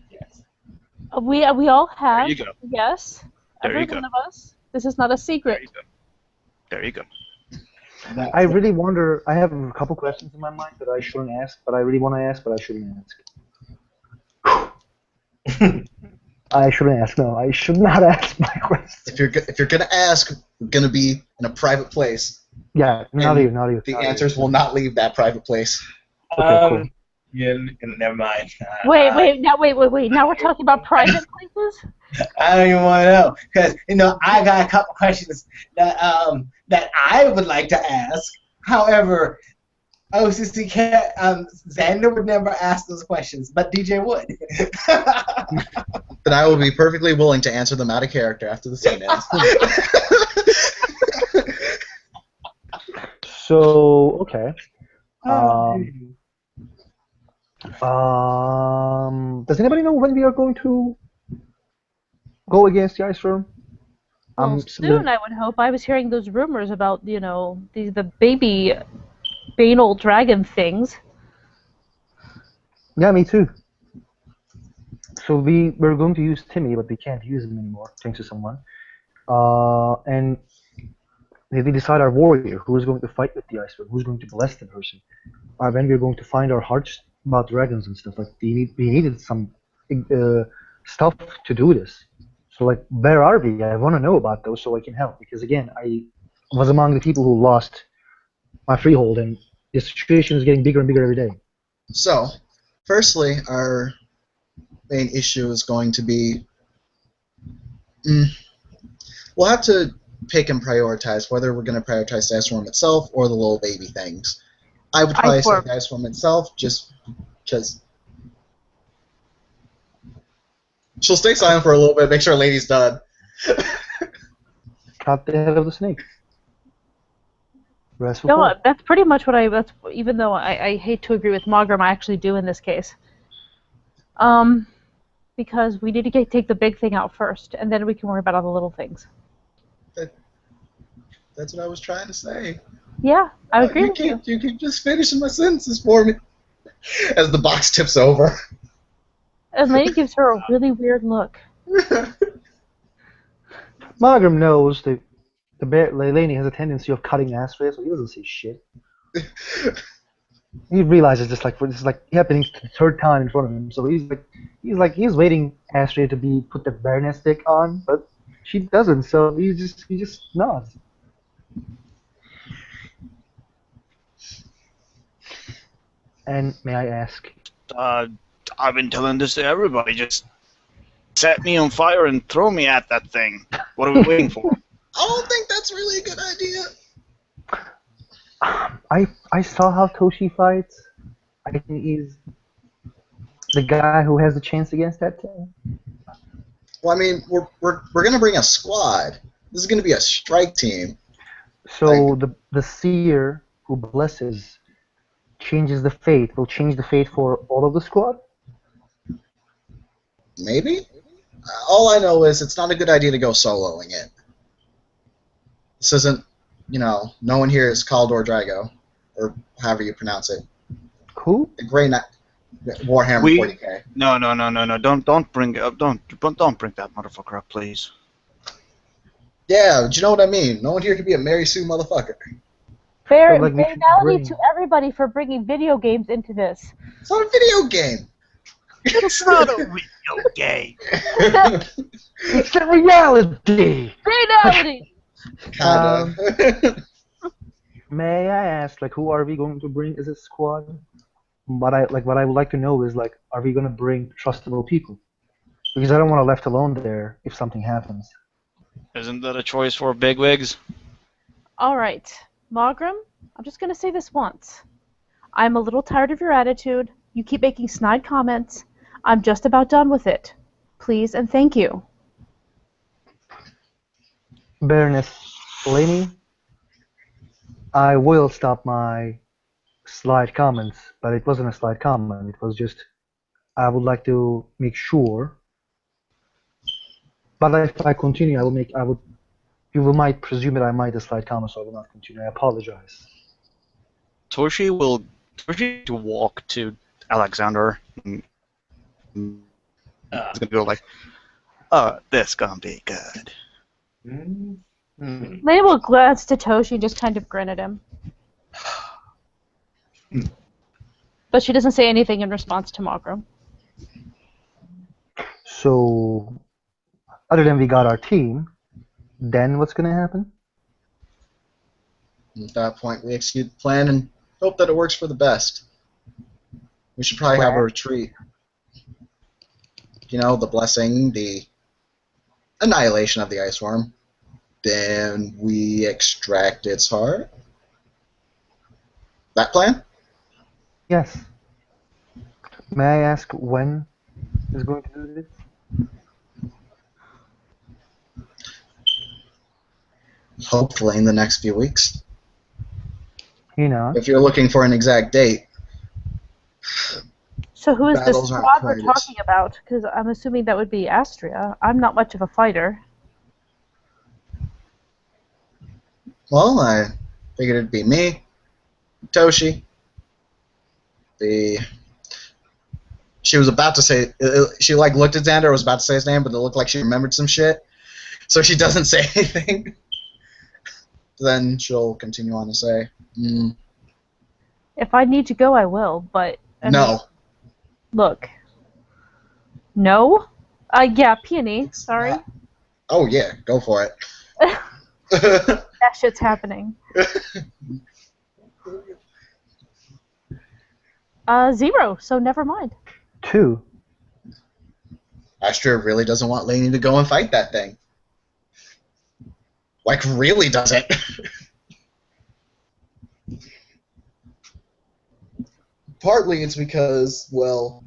[SPEAKER 1] Yes.
[SPEAKER 4] We all have.
[SPEAKER 6] There you go.
[SPEAKER 4] Yes.
[SPEAKER 6] There
[SPEAKER 4] Every
[SPEAKER 6] you go.
[SPEAKER 4] one of us. This is not a secret.
[SPEAKER 6] There you go.
[SPEAKER 3] I really wonder. I have a couple questions in my mind that I shouldn't ask, but I really want to ask, but I shouldn't ask. I shouldn't ask. No, I should not ask my questions.
[SPEAKER 8] If you're gonna ask, we're gonna be in a private place.
[SPEAKER 3] Yeah, not
[SPEAKER 8] And
[SPEAKER 3] you, not you.
[SPEAKER 8] The
[SPEAKER 3] not you.
[SPEAKER 8] answers will not leave that private place.
[SPEAKER 3] Okay, cool.
[SPEAKER 1] Yeah, never mind.
[SPEAKER 4] Wait. Now we're talking about private places.
[SPEAKER 1] I don't even want to know because I got a couple questions that that I would like to ask. However, OCC Xander would never ask those questions, but DJ would.
[SPEAKER 8] Then I will be perfectly willing to answer them out of character after the scene ends.
[SPEAKER 3] So, okay. Does anybody know when we are going to go against the Ice Firm?
[SPEAKER 4] Well, soon I would hope. I was hearing those rumors about the baby banal dragon things.
[SPEAKER 3] Yeah, me too. So we're going to use Timmy, but we can't use him anymore, thanks to someone. And we decide our warrior, who is going to fight with the Ice Firm, who's going to bless the person. When we're going to find our hearts about dragons and stuff. Like we needed some stuff to do this. So like, where are we? I want to know about those so I can help. Because again, I was among the people who lost my freehold, and the situation is getting bigger and bigger every day.
[SPEAKER 8] So, firstly, our main issue is going to be we'll have to pick and prioritize whether we're going to prioritize the ice worm itself or the little baby things. I would probably say the ice worm itself, just because. She'll stay silent for a little bit, make sure Lady's done.
[SPEAKER 3] Cut the head of the snake. Rest will
[SPEAKER 4] No,
[SPEAKER 3] fall.
[SPEAKER 4] that's pretty much what that's even though I hate to agree with Mogram, I actually do in this case. Because we need to take the big thing out first, and then we can worry about all the little things.
[SPEAKER 8] That's what I was trying to say.
[SPEAKER 4] Yeah, I agree with you.
[SPEAKER 8] You keep just finishing my sentences for me. As the box tips over.
[SPEAKER 4] And Lady gives her a really weird look.
[SPEAKER 3] Margrim knows that Laney has a tendency of cutting ashtrays, so he doesn't say shit. He realizes this is like happening the third time in front of him, so he's waiting Astray to be put the Baroness stick on, but she doesn't, so he just nods. And may I ask?
[SPEAKER 6] I've been telling this to everybody. Just set me on fire and throw me at that thing. What are we waiting for?
[SPEAKER 8] I don't think that's really a good idea.
[SPEAKER 3] I saw how Toshi fights. I think he's the guy who has the chance against that thing.
[SPEAKER 8] Well, I mean, we're gonna bring a squad. This is gonna be a strike team.
[SPEAKER 3] So the seer who blesses changes the fate. Will change the fate for all of the squad.
[SPEAKER 8] Maybe. All I know is it's not a good idea to go soloing it. This isn't, no one here is Caldor Drago, or however you pronounce it.
[SPEAKER 3] Who?
[SPEAKER 8] The Grey Knight, Warhammer 40k.
[SPEAKER 6] No. Don't bring that motherfucker up, please.
[SPEAKER 8] Yeah, but you know what I mean. No one here can be a Mary Sue motherfucker.
[SPEAKER 4] Fair
[SPEAKER 3] Like,
[SPEAKER 4] finality to everybody for bringing video games into this.
[SPEAKER 8] It's not a video game.
[SPEAKER 6] It's not a video game.
[SPEAKER 3] It's a reality.
[SPEAKER 4] Finality.
[SPEAKER 8] Kind of.
[SPEAKER 3] May I ask, who are we going to bring as a squad? What I would like to know is, are we going to bring trustable people? Because I don't want to left alone there if something happens.
[SPEAKER 6] Isn't that a choice for bigwigs?
[SPEAKER 4] All right, Mogram, I'm just going to say this once. I'm a little tired of your attitude. You keep making snide comments. I'm just about done with it. Please and thank you.
[SPEAKER 3] Baroness Laney, I will stop my slight comments, but it wasn't a slight comment. It was just, I would like to make sure. But if I continue, you might presume that I might a slight comment, so I will not continue. I apologize.
[SPEAKER 6] Toshi will walk to Alexander. He's gonna go this gonna be good.
[SPEAKER 4] Lady will glance to Toshi and just kind of grin at him. But she doesn't say anything in response to Mogram.
[SPEAKER 3] So, other than we got our team, then what's going to happen?
[SPEAKER 8] At that point, we execute the plan and hope that it works for the best. We should probably have a retreat. The blessing, the annihilation of the ice worm. Then we extract its heart. That plan?
[SPEAKER 3] Yes. May I ask when is going to do this?
[SPEAKER 8] Hopefully in the next few weeks.
[SPEAKER 3] If
[SPEAKER 8] you're looking for an exact date.
[SPEAKER 4] So who is this
[SPEAKER 8] Battles aren't
[SPEAKER 4] squad we're
[SPEAKER 8] played.
[SPEAKER 4] talking about? Because I'm assuming that would be Astria. I'm not much of a fighter.
[SPEAKER 8] Well, I figured it'd be me, Toshi. She was about to say, she looked at Xander, was about to say his name, but it looked like she remembered some shit. So she doesn't say anything. Then she'll continue on to say,
[SPEAKER 4] If I need to go, I will, but...
[SPEAKER 8] no.
[SPEAKER 4] Look. No? Yeah, Peony, sorry.
[SPEAKER 8] Oh yeah, go for it.
[SPEAKER 4] That shit's happening. 0, so never mind.
[SPEAKER 3] 2.
[SPEAKER 8] Astra really doesn't want Lainey to go and fight that thing. Like, really doesn't. Partly it's because, well,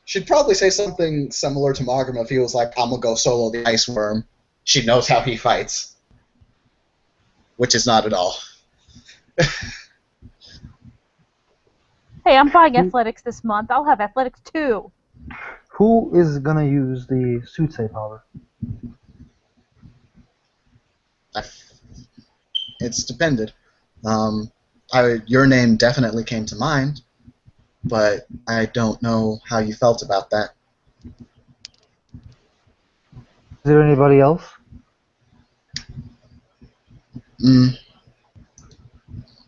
[SPEAKER 8] she'd probably say something similar to Magram if he was like, I'm gonna go solo the Ice Worm. She knows how he fights. Which is not at all.
[SPEAKER 4] Hey, I'm buying athletics this month. I'll have athletics too.
[SPEAKER 3] Who is gonna use the soothsay power?
[SPEAKER 8] It's depended. Your name definitely came to mind, but I don't know how you felt about that.
[SPEAKER 3] Is there anybody else?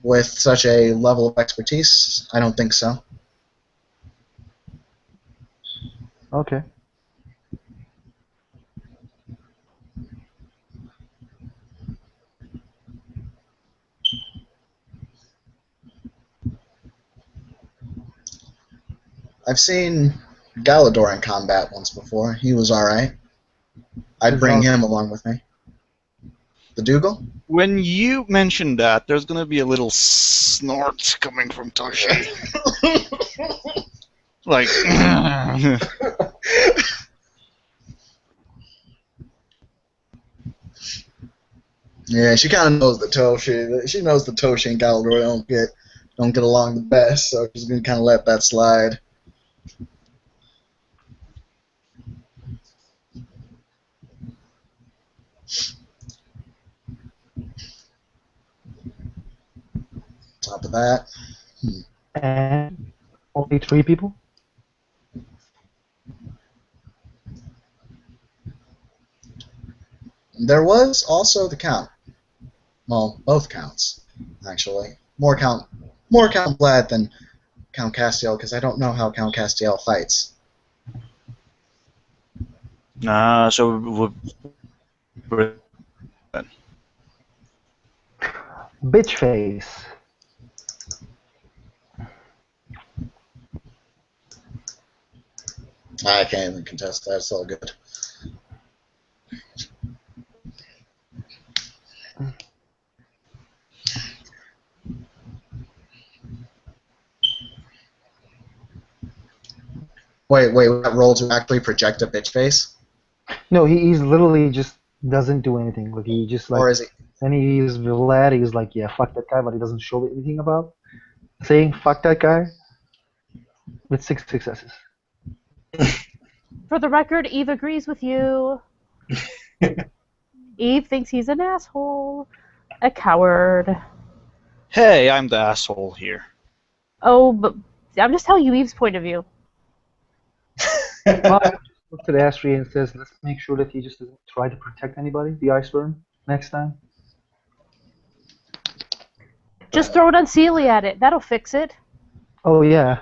[SPEAKER 8] With such a level of expertise, I don't think so.
[SPEAKER 3] Okay.
[SPEAKER 8] I've seen Galador in combat once before. He was alright. I'd bring him along with me. The Dougal?
[SPEAKER 6] When you mentioned that, there's gonna be a little snort coming from Toshi. Like,
[SPEAKER 8] yeah, she kind of knows the Toshi. She knows the Toshi and Galador don't get along the best, so she's gonna kind of let that slide. Top of that.
[SPEAKER 3] And only 3 people?
[SPEAKER 8] There was also the Count. Well, both Counts, actually. More Count Vlad than Count Castiel, because I don't know how Count Castiel fights.
[SPEAKER 6] so
[SPEAKER 3] Bitch face.
[SPEAKER 8] I can't even contest that. It's all good. Wait, that roll to actually project a bitch face?
[SPEAKER 3] No, he's literally just doesn't do anything. Like he just like.
[SPEAKER 8] Or is he?
[SPEAKER 3] And he's Vlad. He's like, yeah, fuck that guy, but he doesn't show anything about saying fuck that guy. With 6 successes.
[SPEAKER 4] For the record, Eve agrees with you. Eve thinks he's an asshole. A coward.
[SPEAKER 6] hey, I'm the asshole here.
[SPEAKER 4] Oh, but I'm just telling you Eve's point of view.
[SPEAKER 3] Well, looks at Astrid and says, let's make sure that he just doesn't try to protect anybody, the Ice Worm, next time.
[SPEAKER 4] Just throw an unseelie at it. That'll fix it.
[SPEAKER 3] Oh, yeah.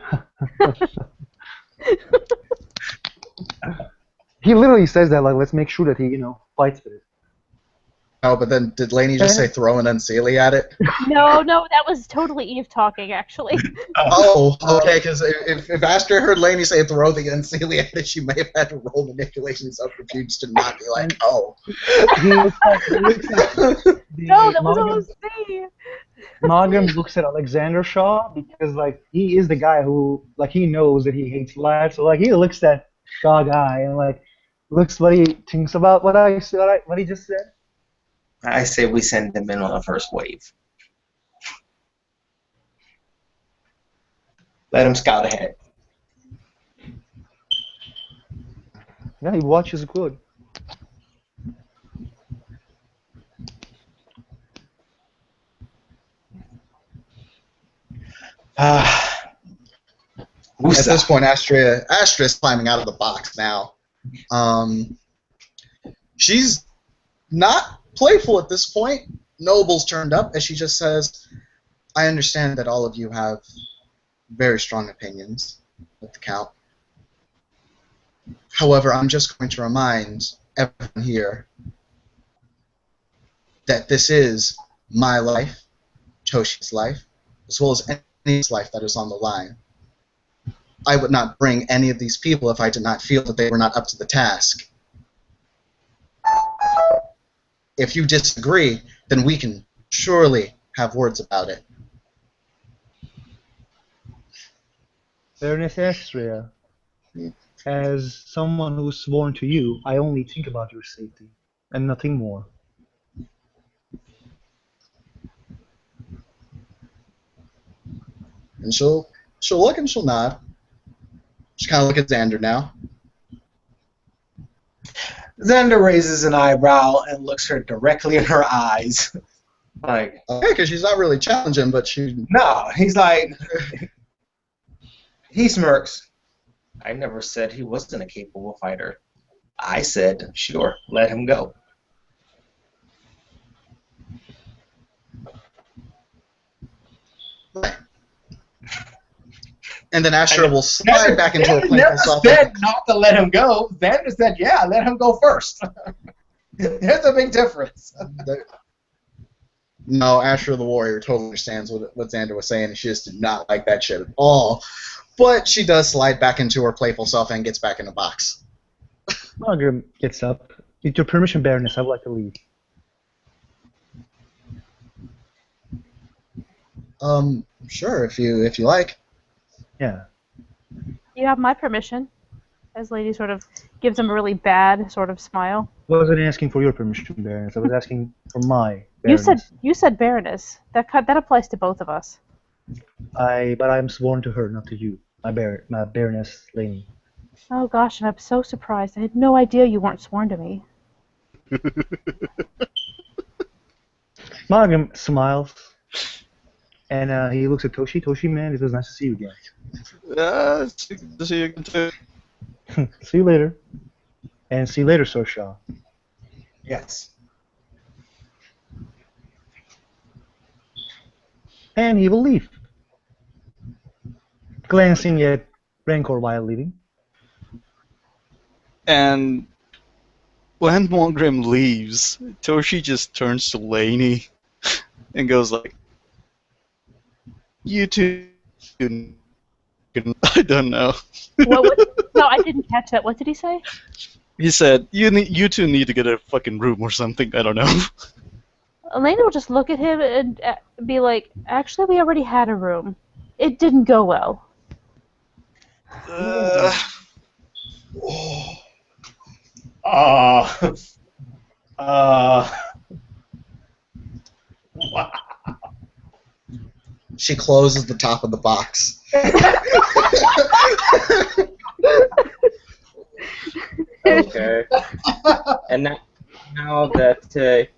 [SPEAKER 3] He literally says that, like, let's make sure that he, fights with it.
[SPEAKER 8] Oh, but then did Lainey just say throw an unseelie at it?
[SPEAKER 4] No, that was totally Eve talking, actually.
[SPEAKER 8] Oh, okay, because if Astra heard Lainey say throw the unseelie at it, she may have had to roll manipulation subterfuge to not be like, oh.
[SPEAKER 4] No, that was almost me.
[SPEAKER 3] Magram looks at Alexander Shaw because, like, he is the guy who, like, he knows that he hates Vlad, so, like, he looks at Shaw guy and, like, looks what he thinks about what he just said.
[SPEAKER 7] I say we send them in on the first wave. Let him scout ahead.
[SPEAKER 3] Yeah, he watches good.
[SPEAKER 8] At this point, Astra's climbing out of the box now. She's not playful at this point. Noble's turned up as she just says, I understand that all of you have very strong opinions with the Count. However, I'm just going to remind everyone here that this is my life Toshi's life, as well as anybody's life that is on the line. I would not bring any of these people if I did not feel that they were not up to the task. If you disagree, then we can surely have words about it.
[SPEAKER 3] Baroness Astria, as someone who's sworn to you, I only think about your safety, and nothing more.
[SPEAKER 8] And she'll look and she'll nod. She'll kind of look at Xander now.
[SPEAKER 1] Xander raises an eyebrow and looks her directly in her eyes. Like,
[SPEAKER 8] Okay, because she's not really challenging, but she...
[SPEAKER 1] no, he's like, he smirks.
[SPEAKER 7] I never said he wasn't a capable fighter. I said, sure, let him go.
[SPEAKER 8] And then Astra will slide back into her playful
[SPEAKER 1] Never
[SPEAKER 8] self.
[SPEAKER 1] said not to let him go. Xander said, yeah, let him go first. There's a big difference.
[SPEAKER 8] No, Astra the Warrior totally understands what Xander was saying, and she just did not like that shit at all. But she does slide back into her playful self and gets back in the box.
[SPEAKER 3] Margaret gets up. With your permission, Baroness, I would like to leave.
[SPEAKER 8] Sure, if you like.
[SPEAKER 3] Yeah.
[SPEAKER 4] You have my permission. As Lady sort of gives him a really bad sort of smile.
[SPEAKER 3] I wasn't asking for your permission, Baroness. I was asking for my
[SPEAKER 4] You
[SPEAKER 3] Baroness.
[SPEAKER 4] said Baroness. That applies to both of us.
[SPEAKER 3] But I'm sworn to her, not to you, my Baroness Laney.
[SPEAKER 4] Oh gosh, and I'm so surprised. I had no idea you weren't sworn to me.
[SPEAKER 3] Margam smiles, and he looks at Toshi. Toshi, man, it was nice to see you again.
[SPEAKER 6] It's good to see you again too.
[SPEAKER 3] See you later. And see you later, Sir Shah.
[SPEAKER 1] Yes.
[SPEAKER 3] And he will leave. Glancing at Rancor while leaving.
[SPEAKER 6] And when Mulgrim leaves, Toshi just turns to Laney and goes like, "You two, I don't know."
[SPEAKER 4] What? No, I didn't catch that. What did he say?
[SPEAKER 6] He said, "You two need to get a fucking room or something." I don't know.
[SPEAKER 4] Elena will just look at him and be like, "Actually, we already had a room. It didn't go well."
[SPEAKER 1] Wow.
[SPEAKER 8] She closes the top of the box.
[SPEAKER 9] Okay. And now that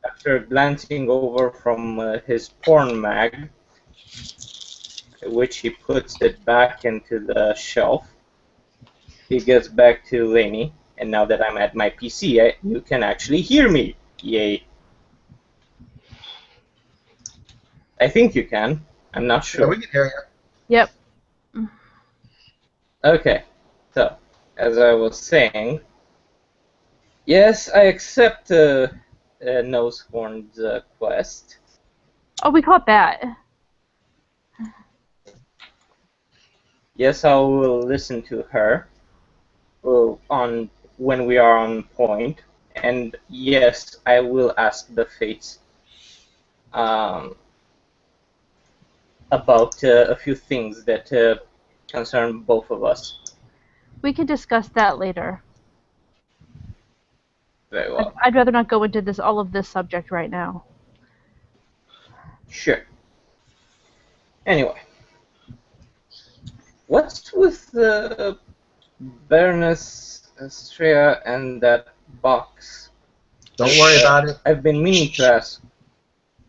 [SPEAKER 9] after glancing over from his porn mag, which he puts it back into the shelf, he gets back to Laney. And now that I'm at my PC, you can actually hear me. Yay. I think you can. I'm not
[SPEAKER 8] Yeah,
[SPEAKER 9] sure.
[SPEAKER 8] we can hear you.
[SPEAKER 4] Yep.
[SPEAKER 9] Okay, so, as I was saying, yes, I accept Nosehorn's quest.
[SPEAKER 4] Oh, we caught that.
[SPEAKER 9] Yes, I will listen to her when we are on point, and yes, I will ask the Fates about a few things that concern both of us.
[SPEAKER 4] We can discuss that later.
[SPEAKER 9] Very well.
[SPEAKER 4] I'd rather not go into all of this subject right now.
[SPEAKER 9] Sure. Anyway, what's with the Baroness Astrea and that box?
[SPEAKER 8] Don't worry about it.
[SPEAKER 9] I've been meaning to ask.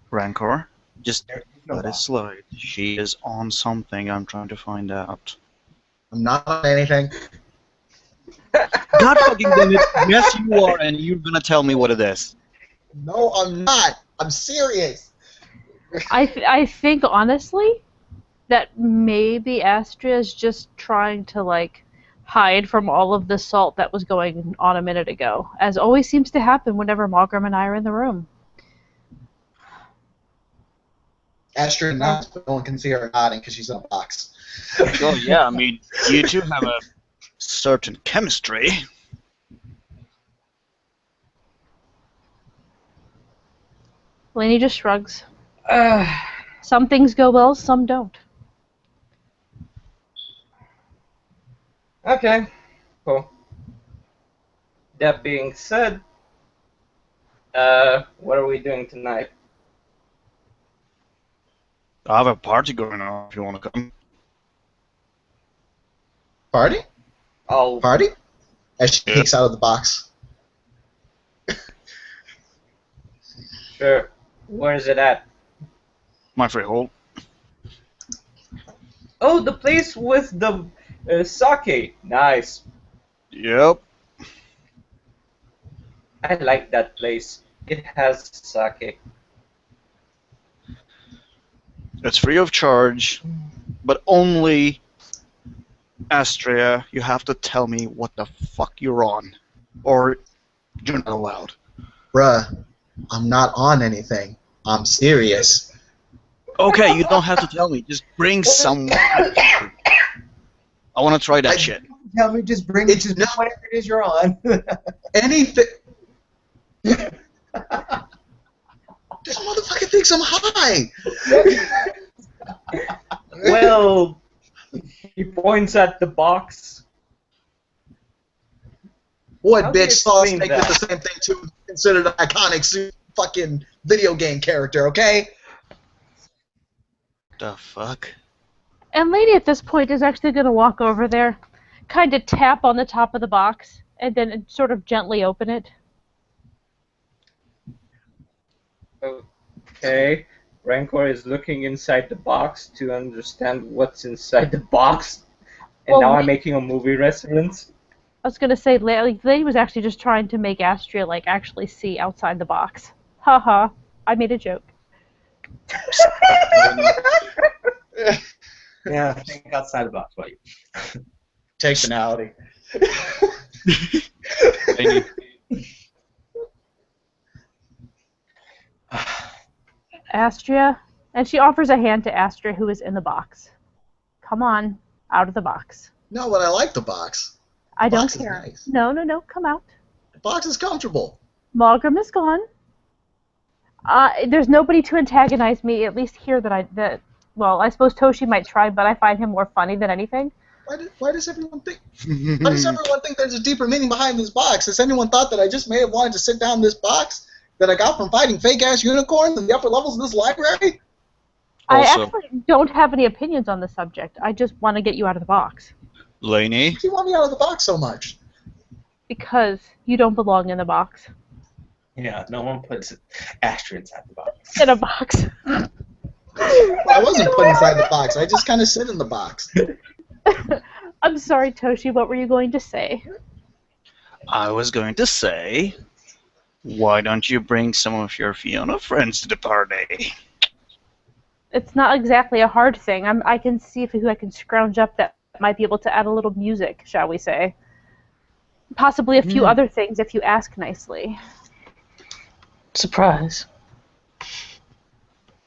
[SPEAKER 6] Rancor, just
[SPEAKER 1] No
[SPEAKER 6] let it
[SPEAKER 1] box.
[SPEAKER 6] slide. She is on something. I'm trying to find out.
[SPEAKER 8] I'm not on anything.
[SPEAKER 6] God fucking damn it! Yes, you are, and you're gonna tell me what it is.
[SPEAKER 8] No, I'm not. I'm serious.
[SPEAKER 4] I think honestly that maybe Astria is just trying to like hide from all of the salt that was going on a minute ago, as always seems to happen whenever Malgrim and I are in the room.
[SPEAKER 8] Astrid nods, but no one can see her nodding because she's in a box.
[SPEAKER 6] Oh yeah, I mean, you two have a certain chemistry.
[SPEAKER 4] Lainey just shrugs. Some things go well, some don't.
[SPEAKER 9] Okay, cool. That being said, what are we doing tonight?
[SPEAKER 6] I have a party going on if you want to come.
[SPEAKER 8] Party?
[SPEAKER 9] I'll
[SPEAKER 8] Party? As she
[SPEAKER 6] Yeah.
[SPEAKER 8] peeks out of the box.
[SPEAKER 9] Sure. Where is it at?
[SPEAKER 6] My freehold.
[SPEAKER 9] Oh, the place with the sake. Nice.
[SPEAKER 6] Yep.
[SPEAKER 9] I like that place. It has sake.
[SPEAKER 6] It's free of charge, but only, Astria, you have to tell me what the fuck you're on, or you're not allowed.
[SPEAKER 8] Bruh, I'm not on anything. I'm serious.
[SPEAKER 6] Okay, you don't have to tell me. Just bring some. I want to try that shit.
[SPEAKER 1] Tell me, just bring
[SPEAKER 8] It's
[SPEAKER 1] just
[SPEAKER 8] not-
[SPEAKER 1] whatever it is you're on.
[SPEAKER 8] Anything. This motherfucker thinks I'm high.
[SPEAKER 9] Well, he points at the box.
[SPEAKER 8] What
[SPEAKER 9] How do you
[SPEAKER 8] bitch saw
[SPEAKER 9] explain
[SPEAKER 8] Snake did
[SPEAKER 9] that?
[SPEAKER 8] the same thing too? Considered an iconic fucking video game character, okay?
[SPEAKER 6] The fuck?
[SPEAKER 4] And Lady at this point is actually going to walk over there, kind of tap on the top of the box, and then sort of gently open it.
[SPEAKER 9] Okay. Rancor is looking inside the box to understand what's inside the box. And
[SPEAKER 4] Well,
[SPEAKER 9] now I'm
[SPEAKER 4] we-
[SPEAKER 9] making a movie reference.
[SPEAKER 4] I was going to say, Lady was actually just trying to make Astria, actually see outside the box. Haha, I made a joke.
[SPEAKER 7] Yeah, think outside the box, buddy.
[SPEAKER 8] Intentionality.
[SPEAKER 4] Astria, and she offers a hand to Astria, who is in the box. Come on, out of the box.
[SPEAKER 8] No, but I like the box.
[SPEAKER 4] I don't
[SPEAKER 8] Box is
[SPEAKER 4] care.
[SPEAKER 8] nice.
[SPEAKER 4] No, come out.
[SPEAKER 8] The box is comfortable.
[SPEAKER 4] Malgrim is gone. There's nobody to antagonize me, at least here that well, I suppose Toshi might try, but I find him more funny than anything.
[SPEAKER 8] Why does everyone think? Why does everyone think there's a deeper meaning behind this box? Has anyone thought that I just may have wanted to sit down in this box that I got from fighting fake-ass unicorns in the upper levels of this library?
[SPEAKER 4] I
[SPEAKER 6] Also-
[SPEAKER 4] actually don't have any opinions on the subject. I just want to get you out of the box.
[SPEAKER 6] Lainey?
[SPEAKER 8] Why do you want me out of the box so much?
[SPEAKER 4] Because you don't belong in the box.
[SPEAKER 7] Yeah, no one puts Astrid inside the box.
[SPEAKER 4] In a box.
[SPEAKER 8] I wasn't put inside the box. I just kind of sit in the box.
[SPEAKER 4] I'm sorry, Toshi, what were you going to say?
[SPEAKER 6] I was going to say, why don't you bring some of your Fiona friends to the party?
[SPEAKER 4] It's not exactly a hard thing. I can see who I can scrounge up that might be able to add a little music, shall we say. Possibly a few other things if you ask nicely.
[SPEAKER 10] Surprise.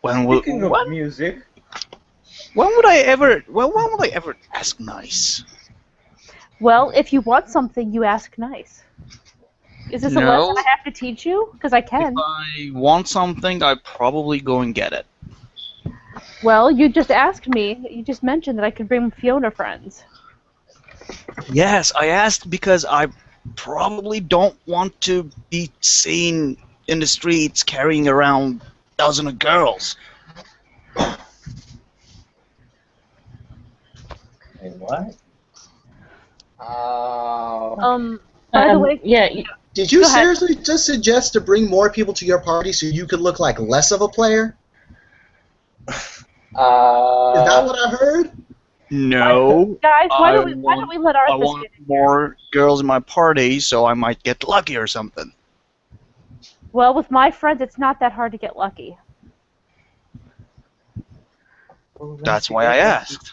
[SPEAKER 6] When would
[SPEAKER 9] Speaking of music,
[SPEAKER 6] when would I ever ask nice?
[SPEAKER 4] Well, if you want something, you ask nice. Is this a
[SPEAKER 6] No.
[SPEAKER 4] lesson I have to teach you? Because I can.
[SPEAKER 6] If I want something, I probably go and get it.
[SPEAKER 4] Well, you just asked me. You just mentioned that I could bring Fiona friends.
[SPEAKER 6] Yes, I asked because I probably don't want to be seen in the streets carrying around dozens of girls.
[SPEAKER 7] Wait, what?
[SPEAKER 4] By the way,
[SPEAKER 10] Yeah,
[SPEAKER 8] Did you
[SPEAKER 4] Go ahead.
[SPEAKER 8] seriously just suggest to bring more people to your party so you could look like less of a player? Is that what I heard?
[SPEAKER 6] No,
[SPEAKER 4] guys, why
[SPEAKER 6] I
[SPEAKER 4] don't we let
[SPEAKER 6] I
[SPEAKER 4] Arthas
[SPEAKER 6] want
[SPEAKER 4] get in here?
[SPEAKER 6] more girls in my party so I might get lucky or something.
[SPEAKER 4] Well, with my friends, it's not that hard to get lucky.
[SPEAKER 6] That's why I asked.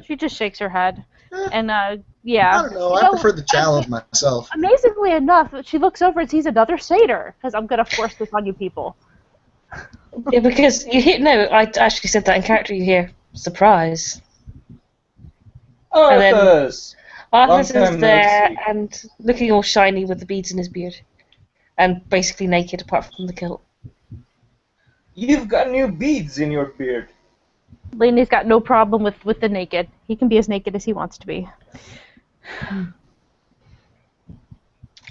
[SPEAKER 4] She just shakes her head, and
[SPEAKER 8] I
[SPEAKER 4] yeah.
[SPEAKER 8] don't know.
[SPEAKER 4] You
[SPEAKER 8] I prefer the challenge myself.
[SPEAKER 4] Amazingly enough, she looks over and sees another satyr, because I'm gonna force this on you people.
[SPEAKER 10] Yeah, because you hear, no, I actually said that in character. You hear surprise. And then
[SPEAKER 9] Arthas!
[SPEAKER 10] Arthas
[SPEAKER 9] Long
[SPEAKER 10] is
[SPEAKER 9] time no
[SPEAKER 10] there
[SPEAKER 9] see.
[SPEAKER 10] and looking all shiny with the beads in his beard, and basically naked apart from the kilt.
[SPEAKER 9] You've got new beads in your beard.
[SPEAKER 4] Laney's got no problem with the naked. He can be as naked as he wants to be.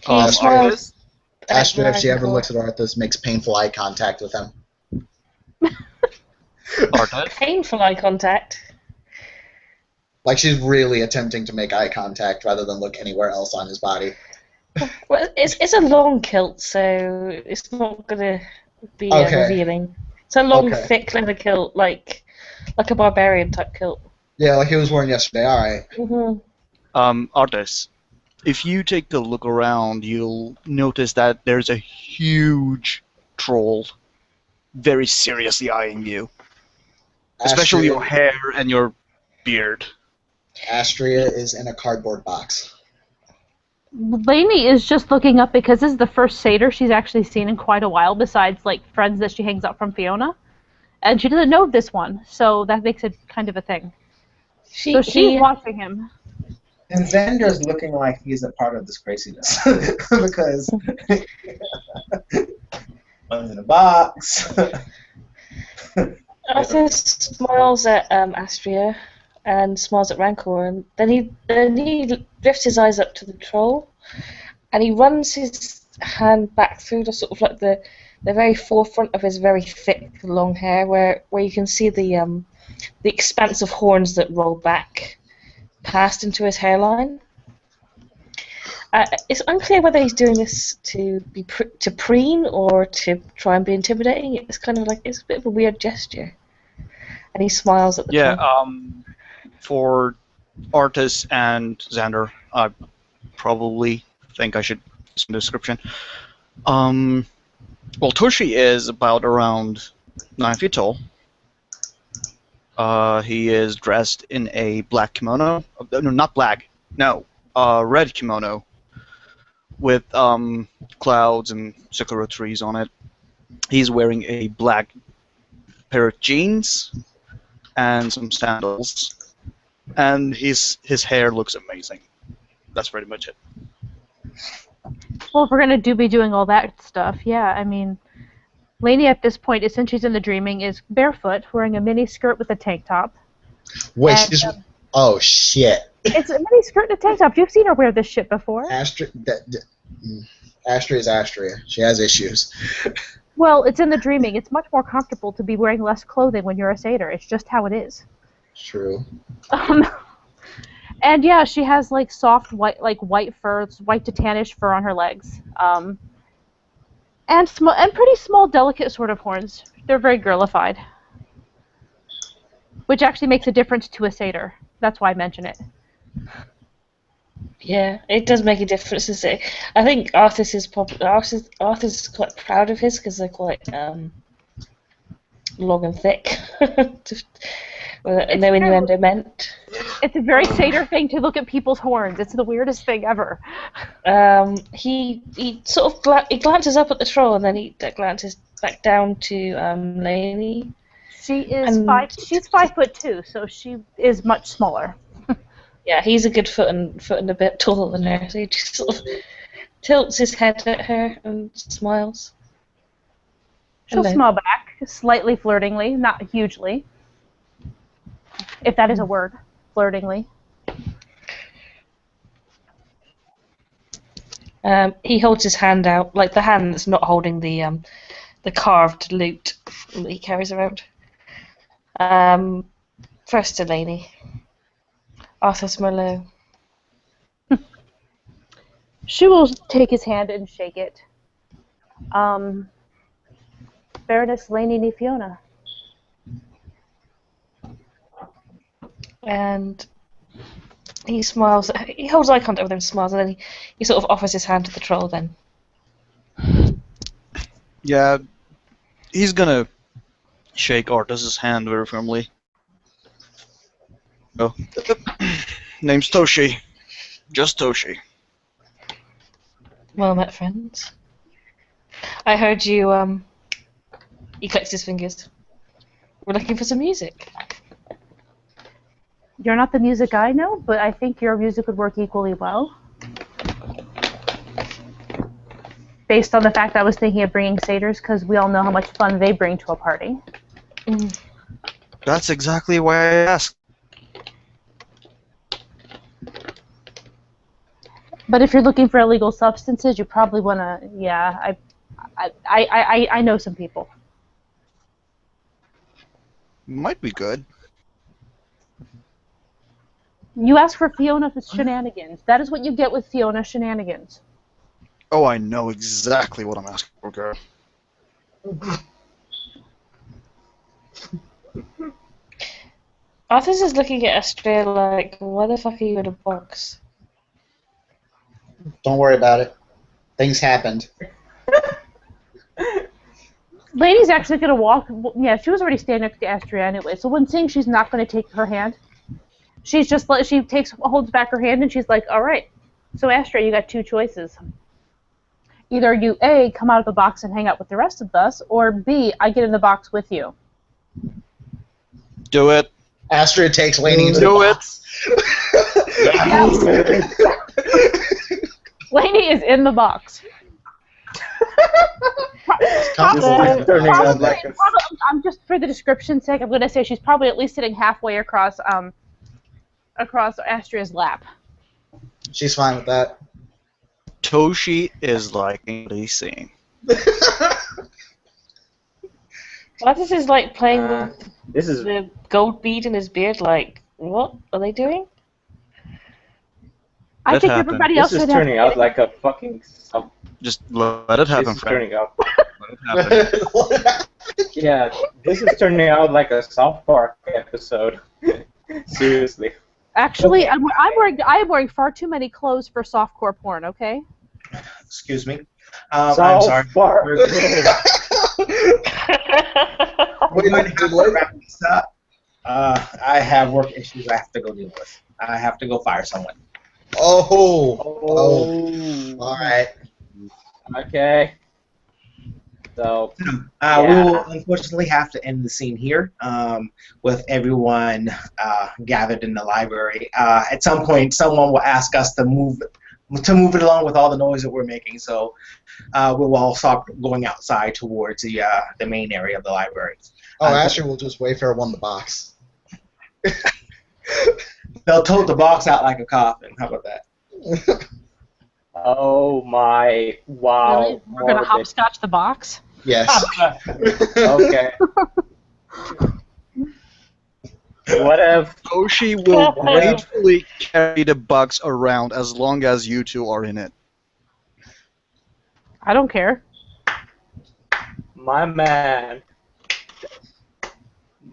[SPEAKER 10] He smiles.
[SPEAKER 8] Astrid, if she ever
[SPEAKER 10] Rancor.
[SPEAKER 8] looks at Arthas, makes painful eye contact with him.
[SPEAKER 6] Arthas?
[SPEAKER 10] Painful eye contact.
[SPEAKER 8] Like she's really attempting to make eye contact rather than look anywhere else on his body.
[SPEAKER 10] Well, it's a long kilt, so it's not gonna be
[SPEAKER 8] Okay.
[SPEAKER 10] revealing. It's a long,
[SPEAKER 8] Okay.
[SPEAKER 10] thick leather kilt, like a barbarian type kilt.
[SPEAKER 8] Yeah, like he was wearing yesterday. All right.
[SPEAKER 10] Mm-hmm.
[SPEAKER 6] Arthas, if you take a look around, you'll notice that there's a huge troll very seriously eyeing you. Especially your hair and your beard.
[SPEAKER 8] Astria is in a cardboard box.
[SPEAKER 4] Lainey is just looking up because this is the first satyr she's actually seen in quite a while, besides like friends that she hangs out from Fiona, and she doesn't know this one, so that makes it kind of a thing. So she's watching him.
[SPEAKER 1] And Xander's looking like he's a part of this craziness because I'm in a box.
[SPEAKER 10] Arthur smiles at Astria and smiles at Rancor, and then he lifts his eyes up to the troll, and he runs his hand back through the sort of like the very forefront of his very thick long hair, where you can see the expanse of horns that roll back past into his hairline. It's unclear whether he's doing this to preen or to try and be intimidating. It's kind of like it's a bit of a weird gesture, and he smiles at the troll.
[SPEAKER 6] For Arthas and Xander, I probably think I should use some description. Well, Toshi is about around 9 feet tall. He is dressed in a black kimono. No, not black. No, red kimono with clouds and sakura trees on it. He's wearing a black pair of jeans and some sandals. And his hair looks amazing. That's pretty much it.
[SPEAKER 4] Well, if we're gonna be doing all that stuff, yeah, I mean, Lainey at this point, since she's in the dreaming, is barefoot, wearing a mini skirt with a tank top.
[SPEAKER 8] Wait,
[SPEAKER 4] And,
[SPEAKER 8] she's... Oh, shit.
[SPEAKER 4] It's a mini skirt and a tank top. You've seen her wear this shit before.
[SPEAKER 8] Astria is Astria. She has issues.
[SPEAKER 4] Well, it's in the dreaming. It's much more comfortable to be wearing less clothing when you're a satyr. It's just how it is.
[SPEAKER 8] True.
[SPEAKER 4] And yeah, she has like soft white fur, white to tannish fur on her legs, and pretty small, delicate sort of horns. They're very girlified, which actually makes a difference to a satyr. That's why I mention it.
[SPEAKER 10] Yeah, it does make a difference. I think Arthas is quite proud of his because they're quite long and thick. No innuendo meant.
[SPEAKER 4] It's a very satyr thing to look at people's horns. It's the weirdest thing ever.
[SPEAKER 10] He sort of he glances up at the troll and then he glances back down to Lainey.
[SPEAKER 4] She is She's 5'2", so she is much smaller.
[SPEAKER 10] Yeah, he's a good foot and a bit taller than her. So he just sort of tilts his head at her and smiles.
[SPEAKER 4] She'll
[SPEAKER 10] Hello.
[SPEAKER 4] smile back, slightly flirtingly, not hugely. If that is a word, flirtingly.
[SPEAKER 10] He holds his hand out, like the hand that's not holding the carved lute that he carries around. First to Lainey. Arthas Merlot.
[SPEAKER 4] She will take his hand and shake it. Baroness Lainey ni Fiona.
[SPEAKER 10] And he smiles. He holds eye contact with him and smiles, and then he sort of offers his hand to the troll then.
[SPEAKER 6] Yeah, he's gonna shake Arthas' hand very firmly. Oh, name's Toshi. Just Toshi.
[SPEAKER 10] Well met, friends. I heard you He clicks his fingers. We're looking for some music.
[SPEAKER 4] You're not the music I know, but I think your music would work equally well. Based on the fact I was thinking of bringing satyrs, because we all know how much fun they bring to a party.
[SPEAKER 6] That's exactly why I asked.
[SPEAKER 4] But if you're looking for illegal substances, you probably want to. Yeah, I know some people.
[SPEAKER 6] Might be good.
[SPEAKER 4] You ask for Fiona for shenanigans. That is what you get with Fiona shenanigans.
[SPEAKER 6] Oh, I know exactly what I'm asking for, girl.
[SPEAKER 10] Arthur's is looking at Astrea like, why the fuck are you in a box?
[SPEAKER 8] Don't worry about it. Things happened.
[SPEAKER 4] Lady's actually going to walk. Yeah, she was already standing next to Astrea anyway. So when seeing she's not going to take her hand, she holds back her hand and she's like, all right. So Astrea, you got two choices. Either you A, come out of the box and hang out with the rest of us, or B, I get in the box with you.
[SPEAKER 6] Do it.
[SPEAKER 8] Astrea takes Lainey into the
[SPEAKER 6] Do it.
[SPEAKER 8] box.
[SPEAKER 4] Lainey is in the box. I'm just for the description's sake, I'm going to say she's probably at least sitting halfway across Astrea's lap.
[SPEAKER 8] She's fine with that.
[SPEAKER 6] Toshi is liking what he's seeing.
[SPEAKER 10] Arthur is like playing with
[SPEAKER 9] This is
[SPEAKER 10] the gold bead in his beard. Like, what are they doing?
[SPEAKER 4] I
[SPEAKER 6] Let
[SPEAKER 4] think
[SPEAKER 6] happen.
[SPEAKER 4] everybody
[SPEAKER 9] this
[SPEAKER 4] else
[SPEAKER 9] is
[SPEAKER 4] would
[SPEAKER 9] turning
[SPEAKER 4] have
[SPEAKER 9] out like a fucking.
[SPEAKER 6] Just let it happen,
[SPEAKER 9] This is
[SPEAKER 6] friend.
[SPEAKER 9] turning out.
[SPEAKER 6] Let it happen.
[SPEAKER 9] Yeah, this is turning out like a South Park episode. Seriously.
[SPEAKER 4] Actually, I'm wearing far too many clothes for softcore porn. Okay.
[SPEAKER 1] Excuse me. I'm
[SPEAKER 9] South
[SPEAKER 1] sorry.
[SPEAKER 9] Park.
[SPEAKER 1] We're going to have to wrap this up. I have work issues I have to go deal with. I have to go fire someone.
[SPEAKER 8] Oh. All right.
[SPEAKER 9] Okay. So.
[SPEAKER 1] We will unfortunately have to end the scene here with everyone gathered in the library. At some point, someone will ask us to move it along with all the noise that we're making. So we will all start going outside towards the main area of the library.
[SPEAKER 8] Oh, Astrea will just Wayfair won the box.
[SPEAKER 1] They'll tote the box out like a coffin. How about that?
[SPEAKER 9] Oh my! Wow.
[SPEAKER 4] Really? We're gonna hopscotch the box.
[SPEAKER 8] Yes.
[SPEAKER 9] Okay. What if
[SPEAKER 6] Toshi will gratefully carry the box around as long as you two are in it.
[SPEAKER 4] I don't care.
[SPEAKER 9] my man?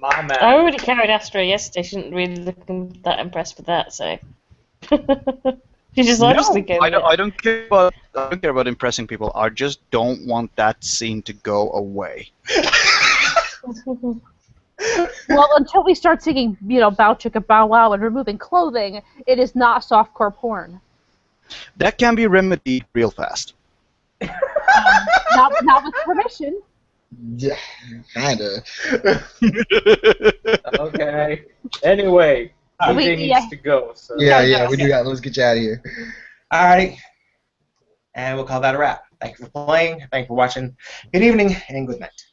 [SPEAKER 10] I already carried Astrea yesterday. She didn't really look that impressed with that, so. She just obviously came
[SPEAKER 6] I don't care about impressing people. I just don't want that scene to go away.
[SPEAKER 4] Well, until we start singing, Bow Chicka Bow Wow and removing clothing, it is not softcore porn.
[SPEAKER 6] That can be remedied real fast.
[SPEAKER 4] Not with permission.
[SPEAKER 8] Yeah, kinda.
[SPEAKER 9] Okay. Anyway, DJ needs to go. So.
[SPEAKER 8] Yeah, we do that. Let's get you out of here.
[SPEAKER 1] Alrighty. And we'll call that a wrap. Thank you for playing. Thank you for watching. Good evening and good night.